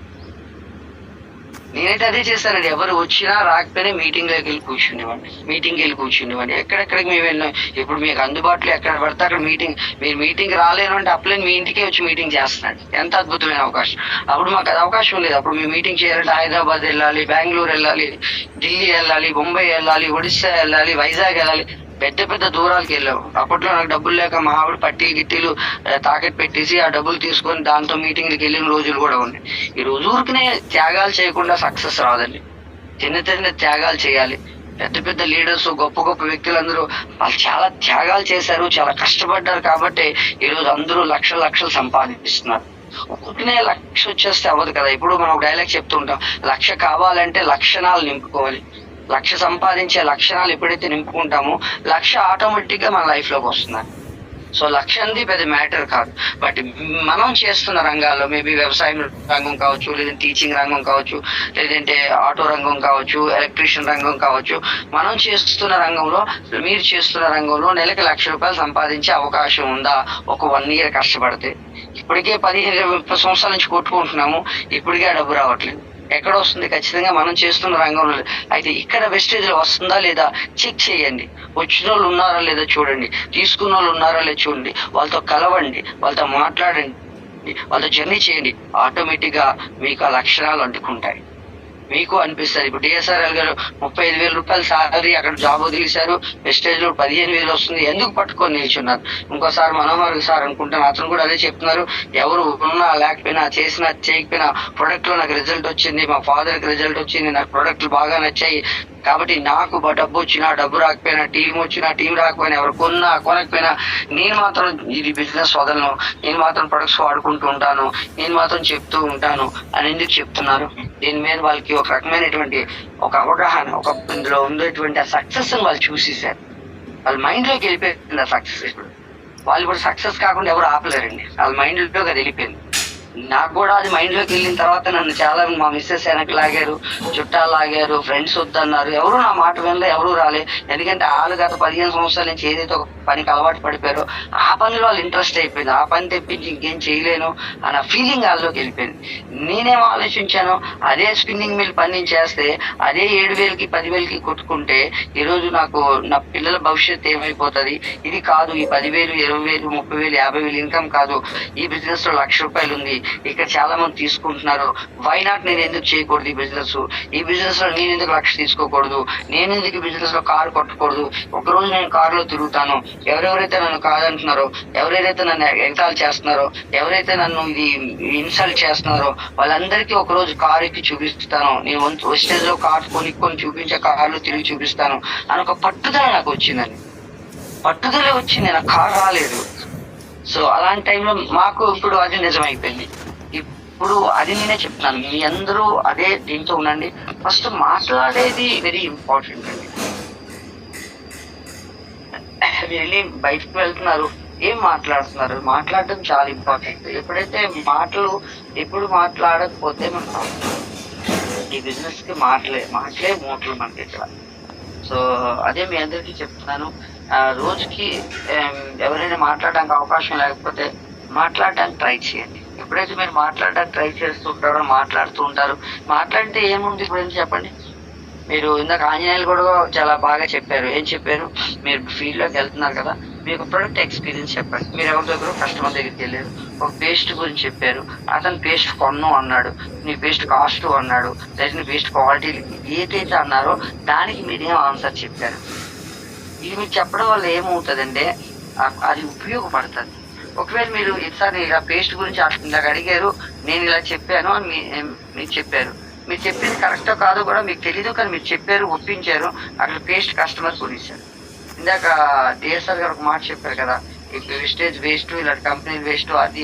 నేనైతే అదే చేస్తానండి. ఎవరు వచ్చినా రాకపోయినా మీటింగ్కి వెళ్ళి కూర్చునేవాడిని. ఎక్కడెక్కడికి మేము వెళ్ళినాం. ఇప్పుడు మీకు అందుబాటులో ఎక్కడ పడితే అక్కడ మీరు మీటింగ్ రాలేను అంటే అప్లైన్ మీ ఇంటికే వచ్చి మీటింగ్ చేస్తున్నాడు. ఎంత అద్భుతమైన అవకాశం. అప్పుడు మాకు అది అవకాశం లేదు. అప్పుడు మేము మీటింగ్ చేయాలంటే హైదరాబాద్ వెళ్ళాలి, బెంగళూరు వెళ్ళాలి, ఢిల్లీ వెళ్ళాలి, ముంబై వెళ్ళాలి, ఒడిస్సా వెళ్ళాలి, వైజాగ్ వెళ్ళాలి, పెద్ద దూరాలకు వెళ్ళాము. అప్పట్లో నాకు డబ్బులు లేక మా ఆవిడ పట్టీలు గిట్టీలు తాకట్టు పెట్టేసి ఆ డబ్బులు తీసుకొని దాంతో మీటింగ్కి వెళ్ళిన రోజులు కూడా ఉన్నాయి. ఈ రోజు ఊరికనే త్యాగాలు చేయకుండా సక్సెస్ రాదండి. చిన్న త్యాగాలు చేయాలి. పెద్ద లీడర్స్, గొప్ప వ్యక్తులందరూ వాళ్ళు చాలా త్యాగాలు చేశారు, చాలా కష్టపడ్డారు. కాబట్టి ఈరోజు అందరూ లక్షలు సంపాదిస్తున్నారు. ఊరికనే 1,00,000 వచ్చేస్తే అవ్వదు కదా. ఇప్పుడు మనం ఒక డైలాగ్ చెప్తుంటాం, 1,00,000 కావాలంటే లక్షణాలు నింపుకోవాలి. 1,00,000 సంపాదించే లక్షణాలు ఎప్పుడైతే నింపుకుంటామో 1,00,000 ఆటోమేటిక్ గా మన లైఫ్ లోకి వస్తుంది. సో 1,00,000 అనేది పెద్ద మ్యాటర్ కాదు. బట్ మనం చేస్తున్న రంగాల్లో మేబీ వ్యవసాయం రంగం కావచ్చు, లేదంటే టీచింగ్ రంగం కావచ్చు, లేదంటే ఆటో రంగం కావచ్చు, ఎలక్ట్రీషియన్ రంగం కావచ్చు, మనం చేస్తున్న రంగంలో, మీరు చేస్తున్న రంగంలో నెలకి 1,00,000 రూపాయలు సంపాదించే అవకాశం ఉందా? ఒక 1 year కష్టపడితే. ఇప్పటికే 15-20 సంవత్సరాల నుంచి కొట్టుకుంటున్నాము, ఇప్పటికే డబ్బు రావట్లేదు. ఎక్కడ వస్తుంది? ఖచ్చితంగా మనం చేస్తున్న రంగంలో. అయితే ఇక్కడ వెస్టేజ్లో వస్తుందా లేదా చెక్ చేయండి. వచ్చిన వాళ్ళు ఉన్నారా లేదా చూడండి, తీసుకున్న వాళ్ళు ఉన్నారా లేదా చూడండి, వాళ్ళతో కలవండి, వాళ్ళతో మాట్లాడండి, వాళ్ళతో జర్నీ చేయండి. ఆటోమేటిక్గా మీకు ఆ లక్షణాలు అంటుకుంటాయి. మీకు అనిపిస్తుంది. ఇప్పుడు డిఎస్ఆర్ఎల్ గారు 35,000 రూపాయలు సాలరీ అక్కడ జాబ్ వదిలేశారు, వెస్టేజ్ లో 15,000 వస్తుంది, ఎందుకు పట్టుకొని నిల్చున్నారు? ఇంకోసారి మనోహర్ సార్ అనుకుంటాను, అతను కూడా అదే చెప్తున్నారు. ఎవరు ఉన్నా లేకపోయినా, చేసినా చేయకపోయినా ప్రొడక్ట్ లో నాకు రిజల్ట్ వచ్చింది, మా ఫాదర్ కి రిజల్ట్ వచ్చింది, నాకు ప్రొడక్ట్లు బాగా నచ్చాయి, కాబట్టి నాకు డబ్బు వచ్చినా డబ్బు రాకపోయినా, టీం వచ్చినా టీం రాకపోయినా, ఎవరు కొన్నా కొనకపోయినా నేను మాత్రం ఇది బిజినెస్ వదలను, నేను మాత్రం ప్రొడక్ట్స్ వాడుకుంటూ ఉంటాను, నేను మాత్రం చెప్తూ ఉంటాను అని ఎందుకు చెప్తున్నారు? దీని మీద వాళ్ళకి ఒక రకమైనటువంటి ఒక అవగాహన, ఒక ఇందులో ఉండేటువంటి ఆ సక్సెస్ వాళ్ళు చూసేసారు. వాళ్ళ మైండ్ లోకి వెళ్ళిపోయింది ఆ సక్సెస్. ఇప్పుడు వాళ్ళు ఇప్పుడు సక్సెస్ కాకుండా ఎవరు ఆపలేరండి, వాళ్ళ మైండ్ లోకి అది వెళ్ళిపోయింది. నాకు కూడా అది మైండ్ లోకి వెళ్ళిన తర్వాత నన్ను చాలా మా మిస్సెస్ వెనక్కి లాగారు, చుట్టాలు లాగారు, ఫ్రెండ్స్ వద్దన్నారు, ఎవరు నా మాట వినలే, ఎవరు రాలే. ఎందుకంటే వాళ్ళు గత 15 సంవత్సరాల నుంచి ఏదైతే ఒక పనికి అలవాటు పడిపోయారో ఆ పనిలో వాళ్ళు ఇంట్రెస్ట్ అయిపోయింది. ఆ పని తెప్పించి ఇంకేం చేయలేను అన్న ఫీలింగ్ వాళ్ళలోకి వెళ్ళిపోయింది. నేనేమో ఆలోచించాను, అదే స్పిన్నింగ్ మిల్ పని నేను చేస్తే అదే 7,000కి 10,000కి కొట్టుకుంటే ఈరోజు నాకు నా పిల్లల భవిష్యత్తు ఏమైపోతుంది? ఇది కాదు, ఈ 10,000, 20,000, 30,000, 50,000 ఇన్కమ్ కాదు, ఈ బిజినెస్ లో ₹1,00,000 ఉంది, ఇక్కడ చాలా మంది తీసుకుంటున్నారు, వై నాట్ నేను ఎందుకు చేయకూడదు? ఈ బిజినెస్ లో నేను ఎందుకు 1,00,000 తీసుకోకూడదు? నేను ఎందుకు ఈ బిజినెస్ లో కారు కొట్టకూడదు? ఒకరోజు నేను కారులో తిరుగుతాను, ఎవరెవరైతే నన్ను కాదంటున్నారో, ఎవరైతే నన్ను ఎగతాళి చేస్తున్నారో, ఎవరైతే నన్ను ఇది ఇన్సల్ట్ చేస్తున్నారో వాళ్ళందరికీ ఒకరోజు కారు ఎక్కి చూపిస్తాను, నేను వెస్టేజ్ లో కారు కొనుక్కొని చూపించే కార్లు తిరిగి చూపిస్తాను అని ఒక పట్టుదల నాకు వచ్చిందండి. పట్టుదల వచ్చింది, నాకు కారు రాలేదు. సో అలాంటి టైంలో మాకు ఇప్పుడు అది నిజమైపోయింది. ఇప్పుడు అది నేనే చెప్తున్నాను, మీ అందరూ అదే దీంతో ఉండండి. ఫస్ట్ మాట్లాడేది వెరీ ఇంపార్టెంట్ అండి. వెళ్ళి బయటకు వెళ్తున్నారు, ఏం మాట్లాడుతున్నారు? మాట్లాడడం చాలా ఇంపార్టెంట్. ఎప్పుడైతే ఎప్పుడు మాట్లాడకపోతే మనం ఈ బిజినెస్ కి మాటలే మూటలు మనకి ఇక్కడ. సో అదే మీ అందరికీ చెప్తున్నాను, రోజుకి ఎవరైనా మాట్లాడడానికి అవకాశం లేకపోతే మాట్లాడడానికి ట్రై చేయండి. ఎప్పుడైతే మీరు మాట్లాడడానికి ట్రై చేస్తుంటారో మాట్లాడుతూ ఉంటారు. మాట్లాడితే ఏముంది ఇప్పుడు ఏం చెప్పండి? మీరు ఇందాక ఆంజనేయులు కూడా చాలా బాగా చెప్పారు. ఏం చెప్పారు? మీరు ఫీల్డ్ లోకి వెళ్తున్నారు కదా, మీకు ప్రొడక్ట్ ఎక్స్పీరియన్స్ చెప్పండి. మీరు ఎవరి దగ్గర కస్టమర్ దగ్గరికి వెళ్ళారు, ఒక పేస్ట్ గురించి చెప్పారు, అతను పేస్ట్ కొన్ను అన్నాడు, నీ పేస్ట్ కాస్ట్ అన్నాడు, లేదా నీ పేస్ట్ క్వాలిటీ ఏదైతే అన్నారో దానికి మీరేం ఆన్సర్ చెప్పారు. ఇది మీకు చెప్పడం వల్ల ఏమవుతుందంటే అది ఉపయోగపడుతుంది. ఒకవేళ మీరు ఈసారి ఇలా పేస్ట్ గురించి ఇందాక అడిగారు, నేను ఇలా చెప్పాను అని మీకు చెప్పారు, మీరు చెప్పింది కరెక్టో కాదో కూడా మీకు తెలీదు, కానీ మీరు చెప్పారు, ఒప్పించారు, అక్కడ పేస్ట్ కస్టమర్ కొనిచ్చారు. ఇందాక డిఎస్ఆర్ గారు ఒక మాట చెప్పారు కదా, ఇప్పుడు వెస్టేజ్ వేస్ట్, ఇలాంటి కంపెనీ వేస్ట్, అది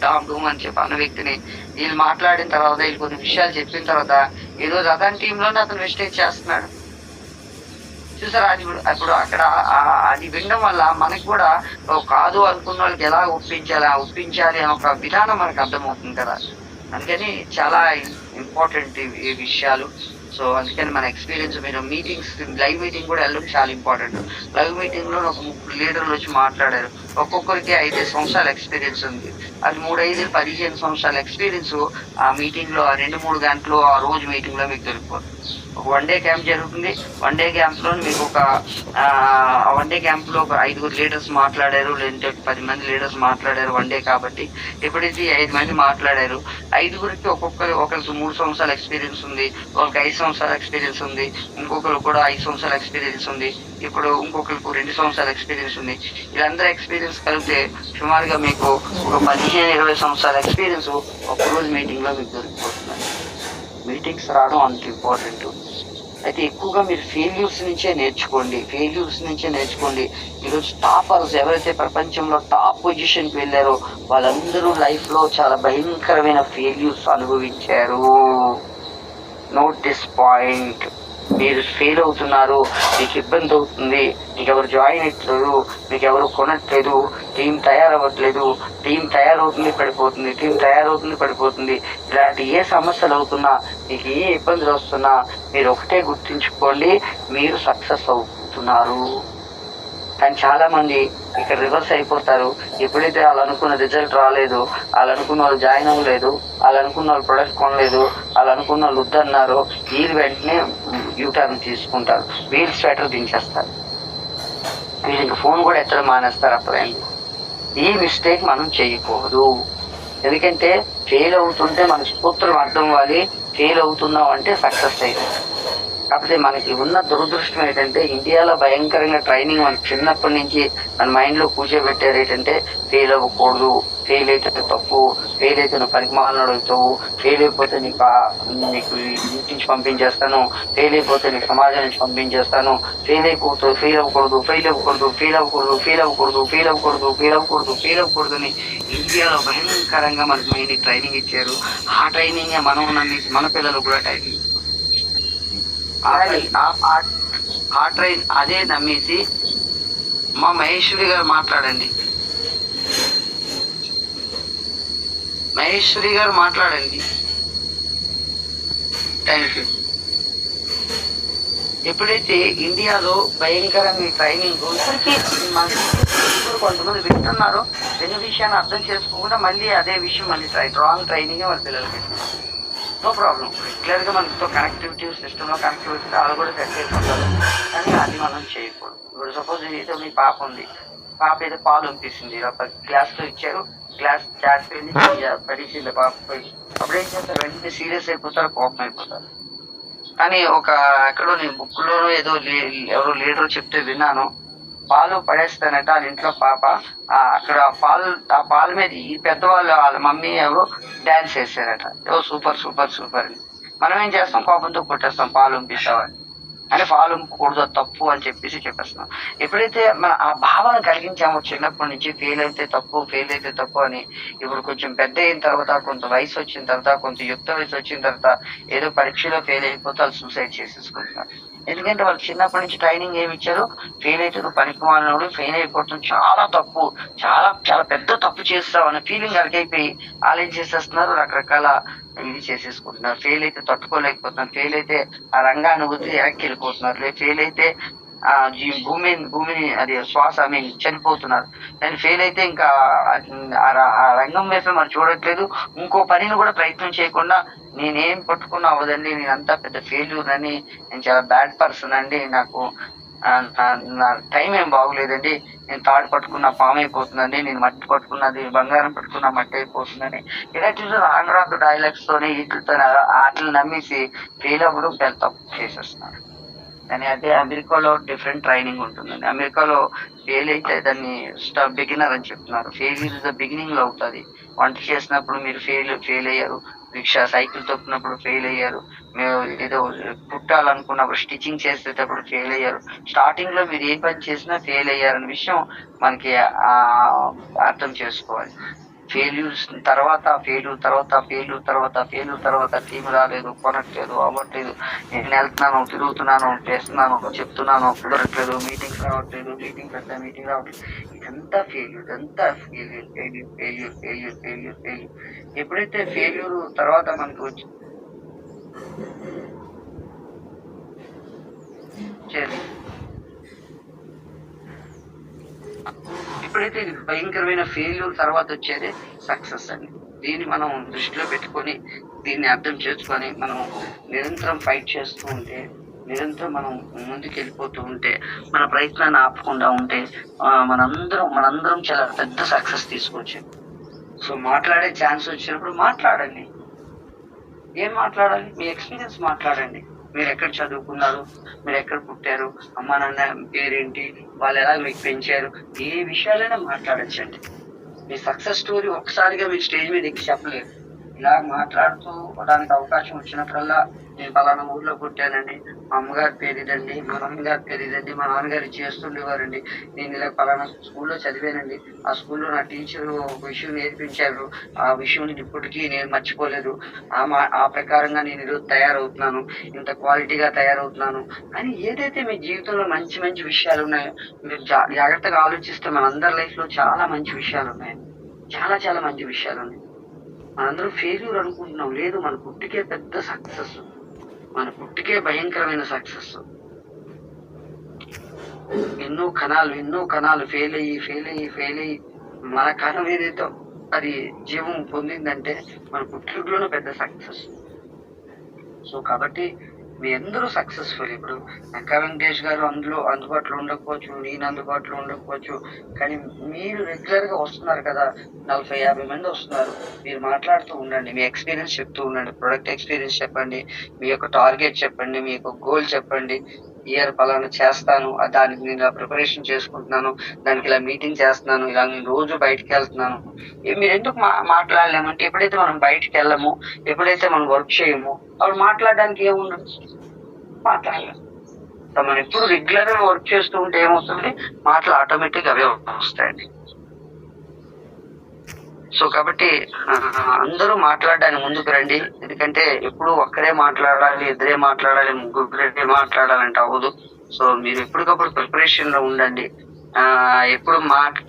డామ్ అని చెప్పి అన్న వ్యక్తిని వీళ్ళు మాట్లాడిన తర్వాత, వీళ్ళు కొన్ని విషయాలు చెప్పిన తర్వాత ఈరోజు అతని టీంలోనే అతను వెస్టేజ్ చేస్తున్నాడు. చూసారా? అది ఇప్పుడు అక్కడ అది వినడం వల్ల మనకి కూడా కాదు అనుకున్న వాళ్ళకి ఎలా ఒప్పించాలి అని ఒక విధానం మనకు అర్థమవుతుంది కదా. అందుకని చాలా ఇంపార్టెంట్ ఈ విషయాలు. సో అందుకని మన ఎక్స్పీరియన్స్, మీరు మీటింగ్స్, లైవ్ మీటింగ్ కూడా వెళ్ళడం చాలా ఇంపార్టెంట్. లైవ్ మీటింగ్ లో ఒక 3 లీడర్లు వచ్చి మాట్లాడారు. ఒక్కొక్కరికి 5 సంవత్సరాల ఎక్స్పీరియన్స్ ఉంది. అది 3, 5, 15 సంవత్సరాల ఎక్స్పీరియన్స్ ఆ మీటింగ్ లో, ఆ 2-3 గంటలు ఆ రోజు మీటింగ్ లో మీకు దొరికిపోతుంది. ఒక 1 డే క్యాంప్ జరుగుతుంది. 1 డే క్యాంప్ లో మీకు ఒక 1 డే క్యాంప్ లో ఒక 5 లీడర్స్ మాట్లాడారు, లేదంటే 10 మంది లీడర్స్ మాట్లాడారు 1 డే కాబట్టి. ఎప్పుడైతే 5 మంది మాట్లాడారు, 5గురికి ఒకరికి 3 సంవత్సరాల ఎక్స్పీరియన్స్ ఉంది, ఒకరికి 5 సంవత్సరాల ఎక్స్పీరియన్స్ ఉంది, ఇంకొకరు కూడా 5 సంవత్సరాల ఎక్స్పీరియన్స్ ఉంది, ఇప్పుడు ఇంకొకరికి 2 సంవత్సరాల ఎక్స్పీరియన్స్ ఉంది. వీళ్ళందరూ ఎక్స్పీరియన్స్ కలిపితే సుమారుగా మీకు ఒక 15-20 సంవత్సరాల ఎక్స్పీరియన్స్ ఒక్కరోజు మీటింగ్ లో మీకు దొరికిపోతుంది. మీటింగ్స్ రావడం అంత ఇంపార్టెంట్. అయితే ఎక్కువగా మీరు ఫెయిల్యూర్స్ నుంచే నేర్చుకోండి. ఈరోజు టాపర్స్ ఎవరైతే ప్రపంచంలో టాప్ పొజిషన్కి వెళ్ళారో వాళ్ళందరూ లైఫ్లో చాలా భయంకరమైన ఫెయిల్యూర్స్ అనుభవించారు. Note this point. మీరు ఫెయిల్ అవుతున్నారు, మీకు ఇబ్బంది అవుతుంది, మీకు ఎవరు జాయిన్ అవ్వట్లేదు, మీకు ఎవరు కొనట్లేదు, టీం తయారవ్వట్లేదు, టీం తయారవుతుంది పడిపోతుంది, ఇలాంటి ఏ సమస్యలు అవుతున్నా, మీకు ఏ ఇబ్బందులు వస్తున్నా మీరు ఒకటే గుర్తుంచుకోండి, మీరు సక్సెస్ అవుతున్నారు. కానీ చాలామంది ఇక్కడ రివర్స్ అయిపోతారు. ఎప్పుడైతే వాళ్ళు అనుకున్న రిజల్ట్ రాలేదు, వాళ్ళు అనుకున్న వాళ్ళు జాయిన్ అవ్వలేదు, వాళ్ళు అనుకున్న వాళ్ళు ప్రొడక్ట్ కొనలేదు, వాళ్ళు అనుకున్న వాళ్ళు వద్దన్నారో వీళ్ళు వెంటనే యూటర్న్ తీసుకుంటారు, వీళ్ళు స్వెటర్ దించేస్తారు, వీళ్ళు ఇంకా ఫోన్ కూడా ఎత్తడం మానేస్తారు. అప్పుడైంది ఈ మిస్టేక్ మనం చేయకూడదు. ఎందుకంటే ఫెయిల్ అవుతుంటే మనకు సూత్రం అర్థం అవ్వాలి, ఫెయిల్ అవుతున్నాం అంటే సక్సెస్ అయ్యింది. కాకపోతే మనకి ఉన్న దురదృష్టం ఏంటంటే ఇండియాలో భయంకరంగా ట్రైనింగ్ మనకి చిన్నప్పటి నుంచి మన మైండ్లో కూర్చోబెట్టారు ఏంటంటే ఫెయిల్ అవ్వకూడదు, ఫెయిల్ అయితే తప్పు, ఫెయిల్ అయితే నువ్వు పనికిమాలను అడుగుతావు, ఫెయిల్ అయిపోతే నీకు ఇంటి నుంచి పంపించేస్తాను, ఫెయిల్ అయిపోతే నీకు సమాజం నుంచి పంపించేస్తాను, ఫెయిల్ అయిపోతావు, ఫెయిల్ అవ్వకూడదు, ఫెయిల్ అవ్వకూడదు, ఫెయిల్ అవ్వకూడదు, ఫెయిల్ అవ్వకూడదు, ఫెయిల్ అవ్వకూడదు, ఫెయిల్ అవ్వకూడదు, ఫెయిల్ అవ్వకూడదు అని ఇండియాలో భయంకరంగా మనకి మైండ్ ట్రైనింగ్ ఇచ్చారు. ఆ ట్రైనింగ్ మనం నమ్మేసి మన పిల్లలు కూడా ట్రైనింగ్ ఆ ట్రైన్ అదే నమ్మేసి మా మహేశ్వరి గారు మాట్లాడండి. మహేశ్వరి గారు మాట్లాడండి. Thank you. ఎప్పుడైతే ఇండియాలో భయంకరంగా ట్రైనింగ్ ఇప్పటికీ కొంతమంది వింటున్నారో రెండు విషయాన్ని అర్థం చేసుకోకుండా మళ్ళీ అదే విషయం మళ్ళీ రాంగ్ ట్రైనింగ్ వాళ్ళ పిల్లలకి. నో ప్రాబ్లం, క్లియర్గా మనతో కనెక్టివిటీ సిస్టంలో కనెక్టివిటీ వాళ్ళు కూడా సెట్ చేసుకుంటారు, కానీ అది మనం చేయకూడదు. ఇప్పుడు సపోజ్ ఏదో మీ పాప ఉంది, పాప ఏదో పాలు పంపిస్తుంది, గ్లాస్లో ఇచ్చారు, గ్లాస్ చాటిపోయింది, పడిచింది పాప పోయి, అప్పుడేం చేస్తారు వెంటనే సీరియస్ అయిపోతారు, కోపం అయిపోతారు. కానీ ఎక్కడో నేను బుక్లో ఏదో ఎవరో లీడర్ చెప్తే విన్నాను, పాలు పడేస్తానట వాళ్ళ ఇంట్లో పాప, అక్కడ ఆ పాల మీద ఈ పెద్దవాళ్ళు వాళ్ళ మమ్మీ ఎవరో డాన్స్ చేశారట, సూపర్ సూపర్ సూపర్ అని. మనం ఏం చేస్తాం, కోపంతో కొట్టేస్తాం, పాలు పంపిస్తామని, అని పాలు పంపకూడదు తప్పు అని చెప్పేస్తున్నాం. ఎప్పుడైతే మనం ఆ భావన కలిగించామో చిన్నప్పటి నుంచి ఫెయిల్ అయితే తప్పు అని, ఇప్పుడు కొంచెం పెద్ద అయిన తర్వాత, కొంత వయసు వచ్చిన తర్వాత, కొంత యుక్త వయసు వచ్చిన తర్వాత ఏదో పరీక్షలో ఫెయిల్ అయిపోతే వాళ్ళు సూసైడ్ చేసేసుకుంటున్నారు. ఎందుకంటే వాళ్ళు చిన్నప్పటి నుంచి ట్రైనింగ్ ఏమి ఇచ్చారు, ఫెయిల్ అయితే నువ్వు పనికిమాలినోడు, ఫెయిల్ అయిపోతుంది చాలా తప్పు, చాలా చాలా పెద్ద తప్పు చేస్తావు అనే ఫీలింగ్ అడిగైపోయి వాళ్ళు ఏం చేసేస్తున్నారు, రకరకాల ఇది చేసేసుకుంటున్నారు. ఫెయిల్ అయితే తట్టుకోలేకపోతున్నారు, ఫెయిల్ అయితే ఆ రంగాన్ని వదిలి వెనక్కి వెళ్ళిపోతున్నారు, ఫెయిల్ అయితే భూమిని అది శ్వాస చనిపోతున్నారు. దాన్ని ఫెయిల్ అయితే ఇంకా ఆ రంగం వైపు మరి చూడట్లేదు, ఇంకో పనిని కూడా ప్రయత్నం చేయకుండా నేనేం పట్టుకున్నా అవ్వదండి, నేనంతా పెద్ద ఫెయిల్యూర్ అని, నేను చాలా బ్యాడ్ పర్సన్ అండి, నాకు నా టైం ఏం బాగోలేదండి, నేను తాడు పట్టుకున్న పాము అయిపోతుందండి, నేను మట్టి పట్టుకున్నది బంగారం పట్టుకున్న మట్టి అయిపోతుందని ఇలాంటి రాంగ్ డైలాగ్స్ తోనే వీటితో వాటిని నమ్మేసి ఫెయిల్ అవ్వడం చాలా తప్పు చేసేస్తున్నారు. కానీ అదే అమెరికాలో డిఫరెంట్ ట్రైనింగ్ ఉంటుందండి. అమెరికాలో ఫెయిల్ అయితే దాన్ని బిగినర్ అని చెప్తున్నారు. ఫెయిల్యూర్ ఇస్ ద బిగినింగ్ లో అవుతుంది. వంట చేసినప్పుడు మీరు ఫెయిల్ అయ్యారు, సైకిల్ తొక్కినప్పుడు ఫెయిల్ అయ్యారు, మీరు ఏదో కుట్టాలనుకున్నప్పుడు స్టిచ్చింగ్ చేసేటప్పుడు ఫెయిల్ అయ్యారు, స్టార్టింగ్ లో మీరు ఏ పని చేసినా ఫెయిల్ అయ్యారనే విషయం మనకి అర్థం చేసుకోవాలి. ఫెయిల్యూర్ తర్వాత టీం రాలేదు, కొనట్లేదు, అవ్వట్లేదు, నేను వెళ్తున్నాను, తిరుగుతున్నాను, చేస్తున్నాను, చెప్తున్నాను, కుదరట్లేదు, మీటింగ్స్ రావట్లేదు, మీటింగ్ రావట్లేదు, ఇదంతా ఫెయిల్యూర్. ఎప్పుడైతే ఫెయిల్యూర్ తర్వాత మనకు ఎప్పుడైతే భయంకరమైన ఫెయిల్యూర్ తర్వాత వచ్చేది సక్సెస్ అండి. దీన్ని మనం దృష్టిలో పెట్టుకొని, దీన్ని అర్థం చేసుకొని మనం నిరంతరం ఫైట్ చేస్తూ ఉంటే, నిరంతరం మనం ముందుకు వెళ్ళిపోతూ ఉంటే, మన ప్రయత్నాన్ని ఆపకుండా ఉంటే మనందరం చాలా పెద్ద సక్సెస్ తీసుకోవచ్చు. సో మాట్లాడే ఛాన్స్ వచ్చినప్పుడు మాట్లాడండి. ఏం మాట్లాడాలి? మీ ఎక్స్పీరియన్స్ మాట్లాడండి. మీరు ఎక్కడ చదువుకున్నారు, మీరు ఎక్కడ పుట్టారు, అమ్మా నాన్న పేరేంటి, వాళ్ళు ఎలా మీకు పెంచారు, ఏ విషయాలైనా మాట్లాడచ్చండి. మీ సక్సెస్ స్టోరీ ఒకసారిగా మీరు స్టేజ్ మీద ఎక్కి చెప్పలేరు. ఇలా మాట్లాడుతూ దానికి అవకాశం వచ్చినప్పుడల్లా, నేను పలానా ఊర్లో పుట్టానండి, మా అమ్మగారి పేరు ఇదండి, మా నాన్నగారి పేరు ఇదండి, మా నాన్నగారు చేస్తుండేవారండి, నేను ఇలా పలానా స్కూల్లో చదివానండి, ఆ స్కూల్లో నా టీచరు ఒక విషయం నేర్పించారు, ఆ విషయం ఇప్పటికీ నేను మర్చిపోలేదు, ఆ ప్రకారంగా నేను ఈరోజు తయారవుతున్నాను, ఇంత క్వాలిటీగా తయారవుతున్నాను అని ఏదైతే మీ జీవితంలో మంచి మంచి విషయాలు ఉన్నాయో మీరు జాగ్రత్తగా ఆలోచిస్తే మనందరి లైఫ్ లో చాలా మంచి విషయాలు ఉన్నాయి, చాలా చాలా మంచి విషయాలు ఉన్నాయి. మనందరం ఫెయిల్యూర్ అనుకుంటున్నాం, లేదు, మన పుట్టికే పెద్ద సక్సెస్, మన పుట్టికే భయంకరమైన సక్సెస్. ఎన్నో కణాలు ఫెయిల్ అయ్యి మన కణం ఏదైతే అది జీవం పొందిందంటే మన పుట్టిలోనూ పెద్ద సక్సెస్. సో కాబట్టి మీ అందరూ సక్సెస్ఫుల్. ఇప్పుడు నక్కా వెంకటేష్ గారు అందుబాటులో ఉండకపోవచ్చు, నేను అందుబాటులో ఉండకపోవచ్చు, కానీ మీరు రెగ్యులర్ గా వస్తున్నారు కదా, 40-50 మంది వస్తున్నారు. మీరు మాట్లాడుతూ ఉండండి, మీ ఎక్స్పీరియన్స్ చెప్తూ ఉండండి, ప్రొడక్ట్ ఎక్స్పీరియన్స్ చెప్పండి, మీ యొక్క టార్గెట్ చెప్పండి, మీ యొక్క గోల్ చెప్పండి. ఇయర్ పలానా చేస్తాను, దానికి నేను ఇలా ప్రిపరేషన్ చేసుకుంటున్నాను, దానికి ఇలా మీటింగ్ చేస్తున్నాను, ఇలా నేను రోజు బయటకు వెళ్తున్నాను. మీరు ఎందుకు మాట్లాడలేమంటే ఎప్పుడైతే మనం బయటకు వెళ్ళము, ఎప్పుడైతే మనం వర్క్ చేయము, అప్పుడు మాట్లాడడానికి ఏముండదు, మాట్లాడలేము. మనం ఎప్పుడు రెగ్యులర్ గా వర్క్ చేస్తూ ఉంటే ఏమవుతుంది, మాటలు ఆటోమేటిక్ అవే వస్తాయండి. సో కాబట్టి అందరూ మాట్లాడడానికి ముందుకు రండి. ఎందుకంటే ఎప్పుడు ఒక్కరే మాట్లాడాలి, ఇద్దరే మాట్లాడాలి, ముగ్గురే మాట్లాడాలంటే అవ్వదు. సో మీరు ఎప్పటికప్పుడు ప్రిపరేషన్ లో ఉండండి. ఎప్పుడు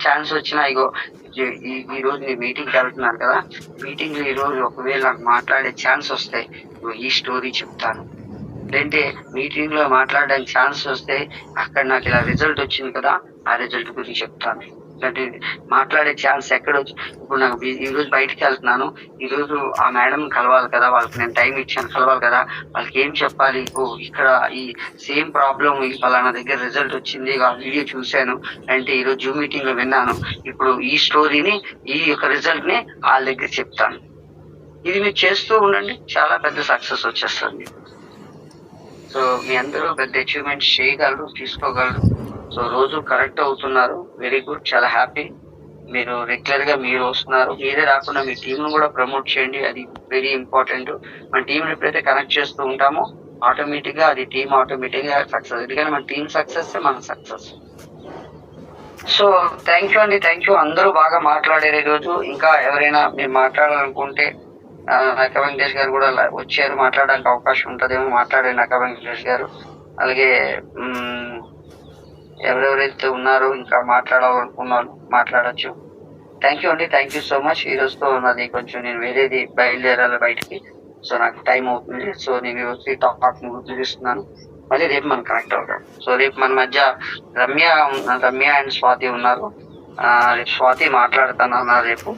ఛాన్స్ వచ్చినా ఇగో ఈ రోజు మీరు మీటింగ్కి వెళ్తున్నారు కదా, మీటింగ్ లో ఈ రోజు ఒకవేళ నాకు మాట్లాడే ఛాన్స్ వస్తే ఈ స్టోరీ చెప్తాను, లేదంటే మీటింగ్ లో మాట్లాడడానికి ఛాన్స్ వస్తే అక్కడ నాకు ఇలా రిజల్ట్ వచ్చింది కదా, ఆ రిజల్ట్ గురించి చెప్తాను. అంటే మాట్లాడే ఛాన్స్ ఎక్కడ వచ్చి, ఇప్పుడు నాకు ఈ రోజు బయటకు వెళ్తున్నాను, ఈ రోజు ఆ మేడం కలవాలి కదా, వాళ్ళకి నేను టైం ఇచ్చాను కలవాలి కదా, వాళ్ళకి ఏం చెప్పాలి, ఇక్కడ ఈ సేమ్ ప్రాబ్లం ఈ ఫలానా దగ్గర రిజల్ట్ వచ్చింది, ఆ వీడియో చూశాను అంటే ఈ రోజు జూమ్ మీటింగ్ లో విన్నాను, ఇప్పుడు ఈ స్టోరీని ఈ యొక్క రిజల్ట్ ని వాళ్ళ దగ్గర చెప్తాను. ఇది మీరు చేస్తూ ఉండండి, చాలా పెద్ద సక్సెస్ వచ్చేస్తుంది. సో మీ అందరూ పెద్ద అచీవ్మెంట్స్ చేయగలరు, తీసుకోగలరు. సో రోజు కరెక్ట్ అవుతున్నారు, వెరీ గుడ్, చాలా హ్యాపీ. మీరు రెగ్యులర్ గా మీరు వస్తున్నారు, మీరే రాకుండా మీ టీం కూడా ప్రమోట్ చేయండి, అది వెరీ ఇంపార్టెంట్. మన టీం ఎప్పుడైతే కనెక్ట్ చేస్తూ ఉంటామో ఆటోమేటిక్ గా అది టీం ఆటోమేటిక్ గా సక్సెస్. ఎందుకంటే మన టీం సక్సెస్ మన సక్సెస్. సో థ్యాంక్ యూ అండి, థ్యాంక్ యూ. అందరూ బాగా మాట్లాడారు ఈ రోజు. ఇంకా ఎవరైనా మీరు మాట్లాడాలనుకుంటే నక్కా వెంకటేష్ గారు కూడా వచ్చారు, మాట్లాడడానికి అవకాశం ఉంటుందేమో, మాట్లాడే నక్కా వెంకటేష్ గారు. అలాగే ఎవరెవరైతే ఉన్నారో ఇంకా మాట్లాడాలనుకున్నాను మాట్లాడచ్చు. థ్యాంక్ యూ అండి, థ్యాంక్ యూ సో మచ్. ఈ రోజుతో నాది కొంచెం నేను వేరేది బయలుదేరాలి బయటికి, సో నాకు టైం అవుతుంది. సో నేను వచ్చి టాక్ ముగిస్తున్నాను, మళ్ళీ రేపు మనం కనెక్ట్ అవుతాం. సో రేపు మన మధ్య రమ్య అండ్ స్వాతి ఉన్నారు. రేపు స్వాతి మాట్లాడుతాను అన్నారు రేపు.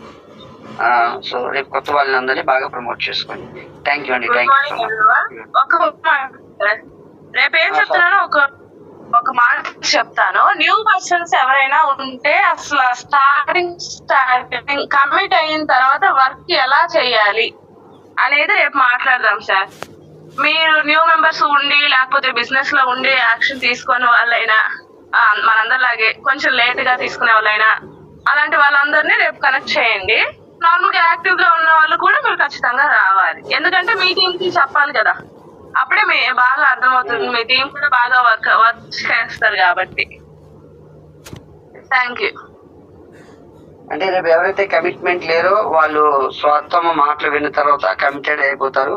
సో రేపు కొత్త వాళ్ళని అందరినీ బాగా ప్రమోట్ చేసుకోండి. థ్యాంక్ యూ అండి, థ్యాంక్ యూ సో మచ్. రేపు ఏం చెప్తున్నానో ఒక మాట చెప్తాను. న్యూ పర్సన్స్ ఎవరైనా ఉంటే అసలు స్టార్టింగ్ కమిట్ అయిన తర్వాత వర్క్ ఎలా చేయాలి అనేది రేపు మాట్లాడదాం సార్. మీరు న్యూ మెంబర్స్ ఉండి లేకపోతే బిజినెస్ లో ఉండి యాక్షన్ తీసుకునే వాళ్ళైనా, మనందరిలాగే కొంచెం లేట్ గా తీసుకునే వాళ్ళైనా, అలాంటి వాళ్ళందరినీ రేపు కనెక్ట్ చేయండి. నార్మల్ గా యాక్టివ్ గా ఉన్న వాళ్ళు కూడా మీరు ఖచ్చితంగా రావాలి, ఎందుకంటే మీ టీమ్ కి చెప్పాలి కదా, అప్పుడే బాగా అర్థమవుతుంది, మీ టీం కూడా బాగా వర్క్ చేస్తారు కాబట్టి. Thank you. అంటే రేపు ఎవరైతే కమిట్మెంట్ లేరో వాళ్ళు స్వార్థమ మాటలు విన్న తర్వాత కమిటెడ్ అయిపోతారు.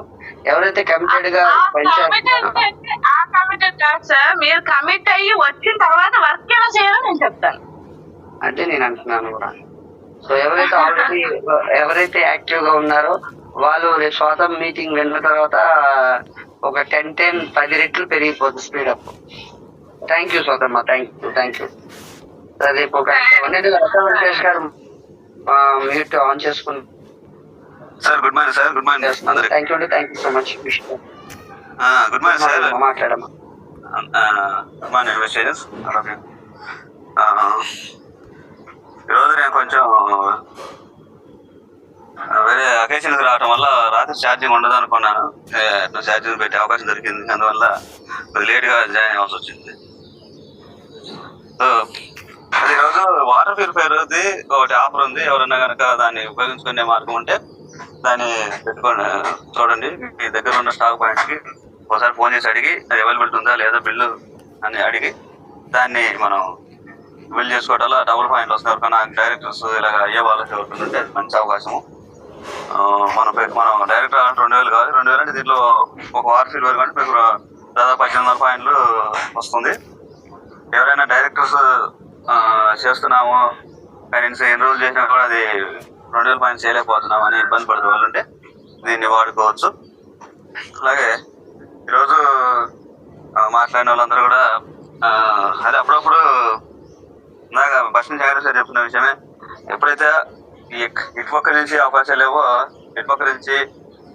ఎవరైతే కమిటెడ్ గా కమిటెడ్ కాదు సార్, మీరు కమిట్ అయ్యి వచ్చిన తర్వాత వర్క్ ఎలా చేయాలో నేను చెప్తాను అంటే నేను అంటున్నాను కూడా. సో ఎవరైతే యాక్టివ్ గా ఉన్నారో వాళ్ళు రేపు స్వాతం మీటింగ్ విన్న తర్వాత ఒక 10 రెట్లు పెరిగిపోతుంది స్పీడ్ అప్. థ్యాంక్ యూ స్వాతమ్మ, థ్యాంక్ యూ. రేపు ఒక వెంకటేష్ గారు మ్యూట్ ఆన్ చేసుకుని. Sir good morning sir. Good morning. Thank you అండి, thank you so much. Good morning sir. మాట్లాడమ్మా. Good morning messages. ఈరోజు నేను కొంచెం వేరే అకేషన్కి రావడం వల్ల రాత్రి ఛార్జింగ్ ఉండదు అనుకున్నాను. ఛార్జింగ్ పెట్టే అవకాశం దొరికింది, అందువల్ల కొద్దిగా లేట్గా జాయిన్ అవ్వాల్సి వచ్చింది. అది ఈరోజు వాటర్ ప్యూరిఫైర్ది ఒకటి ఆఫర్ ఉంది. ఎవరన్నా కనుక దాన్ని ఉపయోగించుకునే మార్గం ఉంటే దాన్ని పెట్టుకోండి, చూడండి. మీ దగ్గర ఉన్న స్టాక్ పాయింట్స్కి ఒకసారి ఫోన్ చేసి అడిగి అది అవైలబిలిటీ ఉందా లేదా బిల్లు అని అడిగి దాన్ని మనం బిల్ చేసుకోవడంలో డబుల్ పాయింట్లు వస్తాయి. ఎవరికైనా డైరెక్టర్స్ ఇలాగ అయ్యే వాళ్ళకి ఎవరికి ఉంటే అది మంచి అవకాశము. మనం డైరెక్టర్ 2000 కావాలి. 2000 అంటే దీంట్లో ఒక వార్ ఫీల్ వరకు అంటే మీకు దాదాపు 1800 పాయింట్లు వస్తుంది. ఎవరైనా డైరెక్టర్స్ చేస్తున్నాము కానీ ఎన్ని రోజులు చేసినా కూడా అది 2000 పాయింట్స్ చేయలేకపోతున్నాం అని ఇబ్బంది పడుతున్న వాళ్ళు ఉంటే దీన్ని వాడుకోవచ్చు. అలాగే ఈరోజు మాట్లాడిన వాళ్ళందరూ కూడా అదే అప్పుడప్పుడు ఫస్ట్ నుంచి ఆయన సార్ చెప్తున్న విషయమే. ఎప్పుడైతే ఇటు పక్క నుంచి అవకాశాలు లేవో ఇటు పక్క నుంచి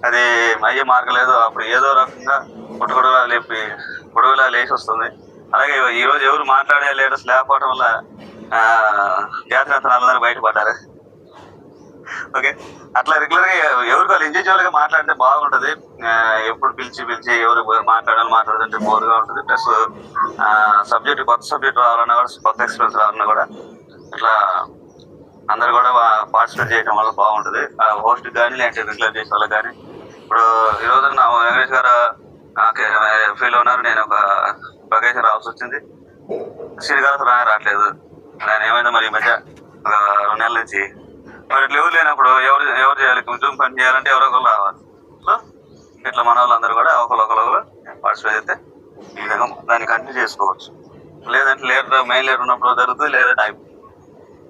అది అయ్యే మార్గం లేదు, అప్పుడు ఏదో రకంగా పొడవులా లేచి వస్తుంది. అలాగే ఈ రోజు ఎవరు మాట్లాడే లీడర్స్ లేకపోవడం వల్ల జాతీయ అందరూ బయటపడ్డారు. ఓకే, అట్లా రెగ్యులర్ గా ఎవరికి వాళ్ళు ఇండివిజువల్ గా మాట్లాడితే బాగుంటది. ఎప్పుడు పిలిచి ఎవరు మాట్లాడుతుంటే బోర్గా ఉంటుంది. ప్లస్ కొత్త సబ్జెక్ట్ రావాలన్నా కూడా, కొత్త ఎక్స్పీరియన్స్ రావాలన్నా కూడా ఇట్లా అందరు కూడా పార్టిసిపేట్ చేయడం వల్ల బాగుంటుంది. హోస్ట్ కానీ లేదంటే రెగ్యులర్ చేసే వాళ్ళకి కానీ. ఇప్పుడు ఈ రోజు నా వెంకటేష్ గారు ఫీల్ ఉన్నారు, నేను ఒక ప్రొకేషన్ రావాల్సి వచ్చింది. శ్రీగారు రావట్లేదు. ఆయన ఏమైందో మరి ఈ మధ్య ఒక 2 నెలల నుంచి మరి ఇట్లా ఎవరు లేనప్పుడు ఎవరు చేయాలి? ఉద్యోగం పని చేయాలంటే ఎవరో ఒకరు రావాలి. సో ఇట్లా మన వాళ్ళందరూ కూడా ఒకరు పార్టిసిపేట్ చేస్తే ఈ విధంగా దాన్ని కంటిన్యూ చేసుకోవచ్చు. లేదంటే మెయిన్ లీడర్ ఉన్నప్పుడు జరుగుతుంది, లేదంటే అయిపోతుంది.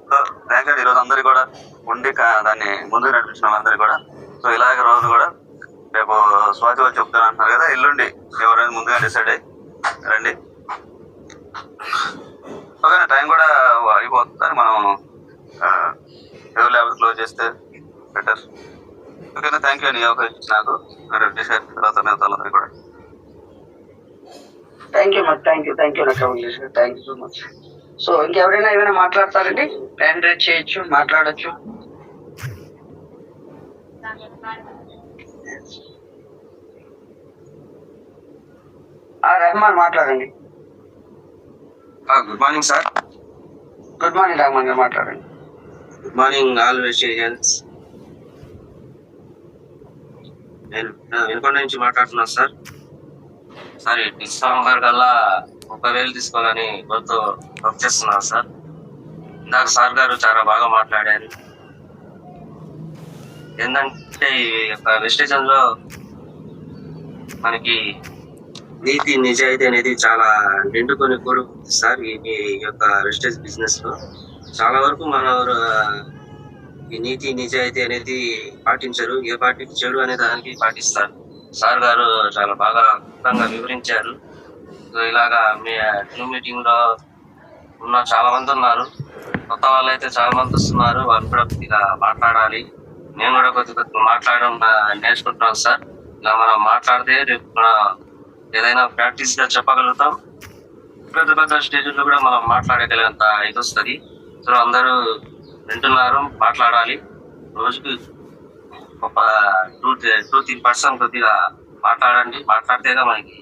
So thank you. ఈరోజు అందరికీ కూడా ఉండి దాన్ని ముందుకు నడిపించిన వాళ్ళందరికీ కూడా. సో ఇలాగ రోజు కూడా రేపు స్వాతి వాళ్ళు చెప్తాను అంటున్నారు కదా, ఎల్లుండి ఎవరైనా ముందుగా డిసైడ్ అయ్యి రండి. ఓకేనా, టైం కూడా అయిపోతుంది. మనం ఎవరు లేకపోతే క్లోజ్ చేస్తే బెటర్. ఓకేనా, థ్యాంక్ యూ అని అవకాశం ఇచ్చి నాకు డిసైడ్ తర్వాత అందరికీ కూడా. Thank you thank you so much. So ఇంకెవరైనా ఏమైనా మాట్లాడతారండి? హ్యాండ్ రైజ్ చేయొచ్చు, మాట్లాడచ్చు. రెహమాన్ మాట్లాడండి. Good morning sir. Good morning Rehman గారు, మాట్లాడండి. Good morning all vegetarians. నేను వెనుకొండ నుంచి మాట్లాడుతున్నాను సార్. సార్ డిసెంబర్ కల్లా 30,000 తీసుకోవాలని కొత్త వర్క్ చేస్తున్నాను సార్. ఇందాక సార్ గారు చాలా బాగా మాట్లాడారు. ఏంటంటే ఈ యొక్క వెజిటేషన్ లో మనకి నీతి నిజాయితీ అనేది చాలా నిండుకొని కోరుకుంటుంది సార్. ఈ యొక్క వెజిటేజ్ బిజినెస్ లో చాలా వరకు మన ఈ నీతి నిజాయితీ అనేది పాటించరు. ఏ పార్టీకి చెడు అనే దానికి పాటిస్తారు. సార్ గారు చాలా బాగా క్లుప్తంగా వివరించారు. ఇలాగా మీ జూమ్ మీటింగ్ లో ఉన్న చాలా మంది ఉన్నారు, కొత్త వాళ్ళు అయితే చాలా మంది వస్తున్నారు. వాళ్ళు కూడా కొద్దిగా మాట్లాడాలి. నేను కూడా కొద్దిగా మాట్లాడడం నేర్చుకుంటున్నాను సార్. ఇలా మనం మాట్లాడితే రేపు ఏదైనా ప్రాక్టీస్ గా చెప్పగలుగుతాం. పెద్ద స్టేజ్లో కూడా మనం మాట్లాడగలిగేంత ఇది వస్తుంది. సో అందరూ వింటున్నారు, మాట్లాడాలి. రోజుకి ఒక 2-3% కొద్దిగా మాట్లాడండి. మాట్లాడితేగా మనకి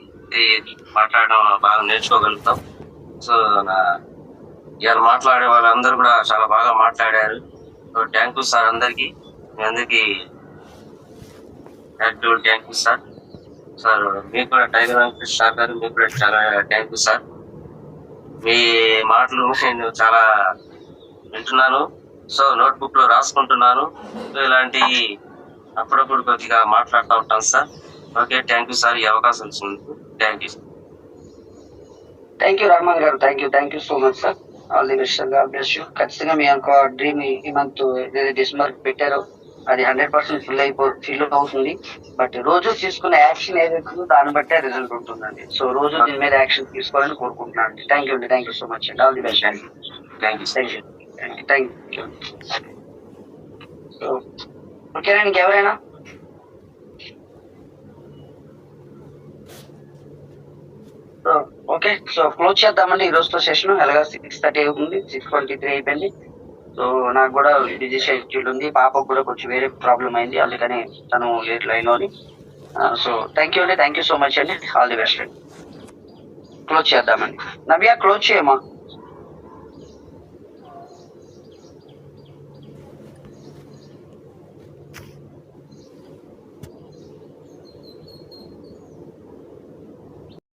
మాట్లాడడం బాగా నేర్చుకోగలుగుతాం. సో ఇవాళ మాట్లాడే వాళ్ళందరూ కూడా చాలా బాగా మాట్లాడారు. సో థ్యాంక్ యూ సార్ అందరికి. మీ అందరికి థ్యాంక్ యూ సార్. సార్ మీకు కూడా టైగర్ వెంకటేష్ సార్ గారు, మీకు కూడా చాలా థ్యాంక్ యూ సార్. మీ మాటలు నేను చాలా వింటున్నాను. సో నోట్బుక్ లో రాసుకుంటున్నాను. సో ఇలాంటి అప్పుడప్పుడు కొద్దిగా మాట్లాడుతూ ఉంటాను sir. Okay, thank you sir, ఈ అవకాశం ఇచ్చినందుకు. Thank you sir. Thank you Rahman గారు, thank you so much sir. All the best sir, God bless you. ఖచ్చితంగా మీ యొక్క డ్రీమ్ ఈ మంత్ ఏదైతే డిసెంబర్ పెట్టారో అది 100% ఫిల్ అవుతుంది. బట్ రోజు తీసుకునే యాక్షన్ ఏదైతుందో దాన్ని బట్టే రిజల్ట్ ఉంటుందండి. సో రోజు దీని మీద యాక్షన్ తీసుకోవాలని కోరుకుంటున్నాను. థ్యాంక్ యూ సో మచ్ అండి. ఆల్ ది బెస్ట్ అండి. Thank you. సో ఓకేనా, ఇంకెవరైనా? ఓకే, సో క్లోజ్ చేద్దామండి ఈ రోజుతో సెషన్. ఎలాగా 6:30 అవుతుంది, 6:23 అయిపోయింది. సో నాకు కూడా బిజీ షెడ్యూల్ ఉంది. పాపకు కూడా కొంచెం వేరే ప్రాబ్లం అయింది, అందుకని తను లేట్ లైన్లోని. So thank you so much అండి. ఆల్ ది బెస్ట్ అండి. క్లోజ్ చేద్దామండి. నవ్య క్లోజ్ చేయమా.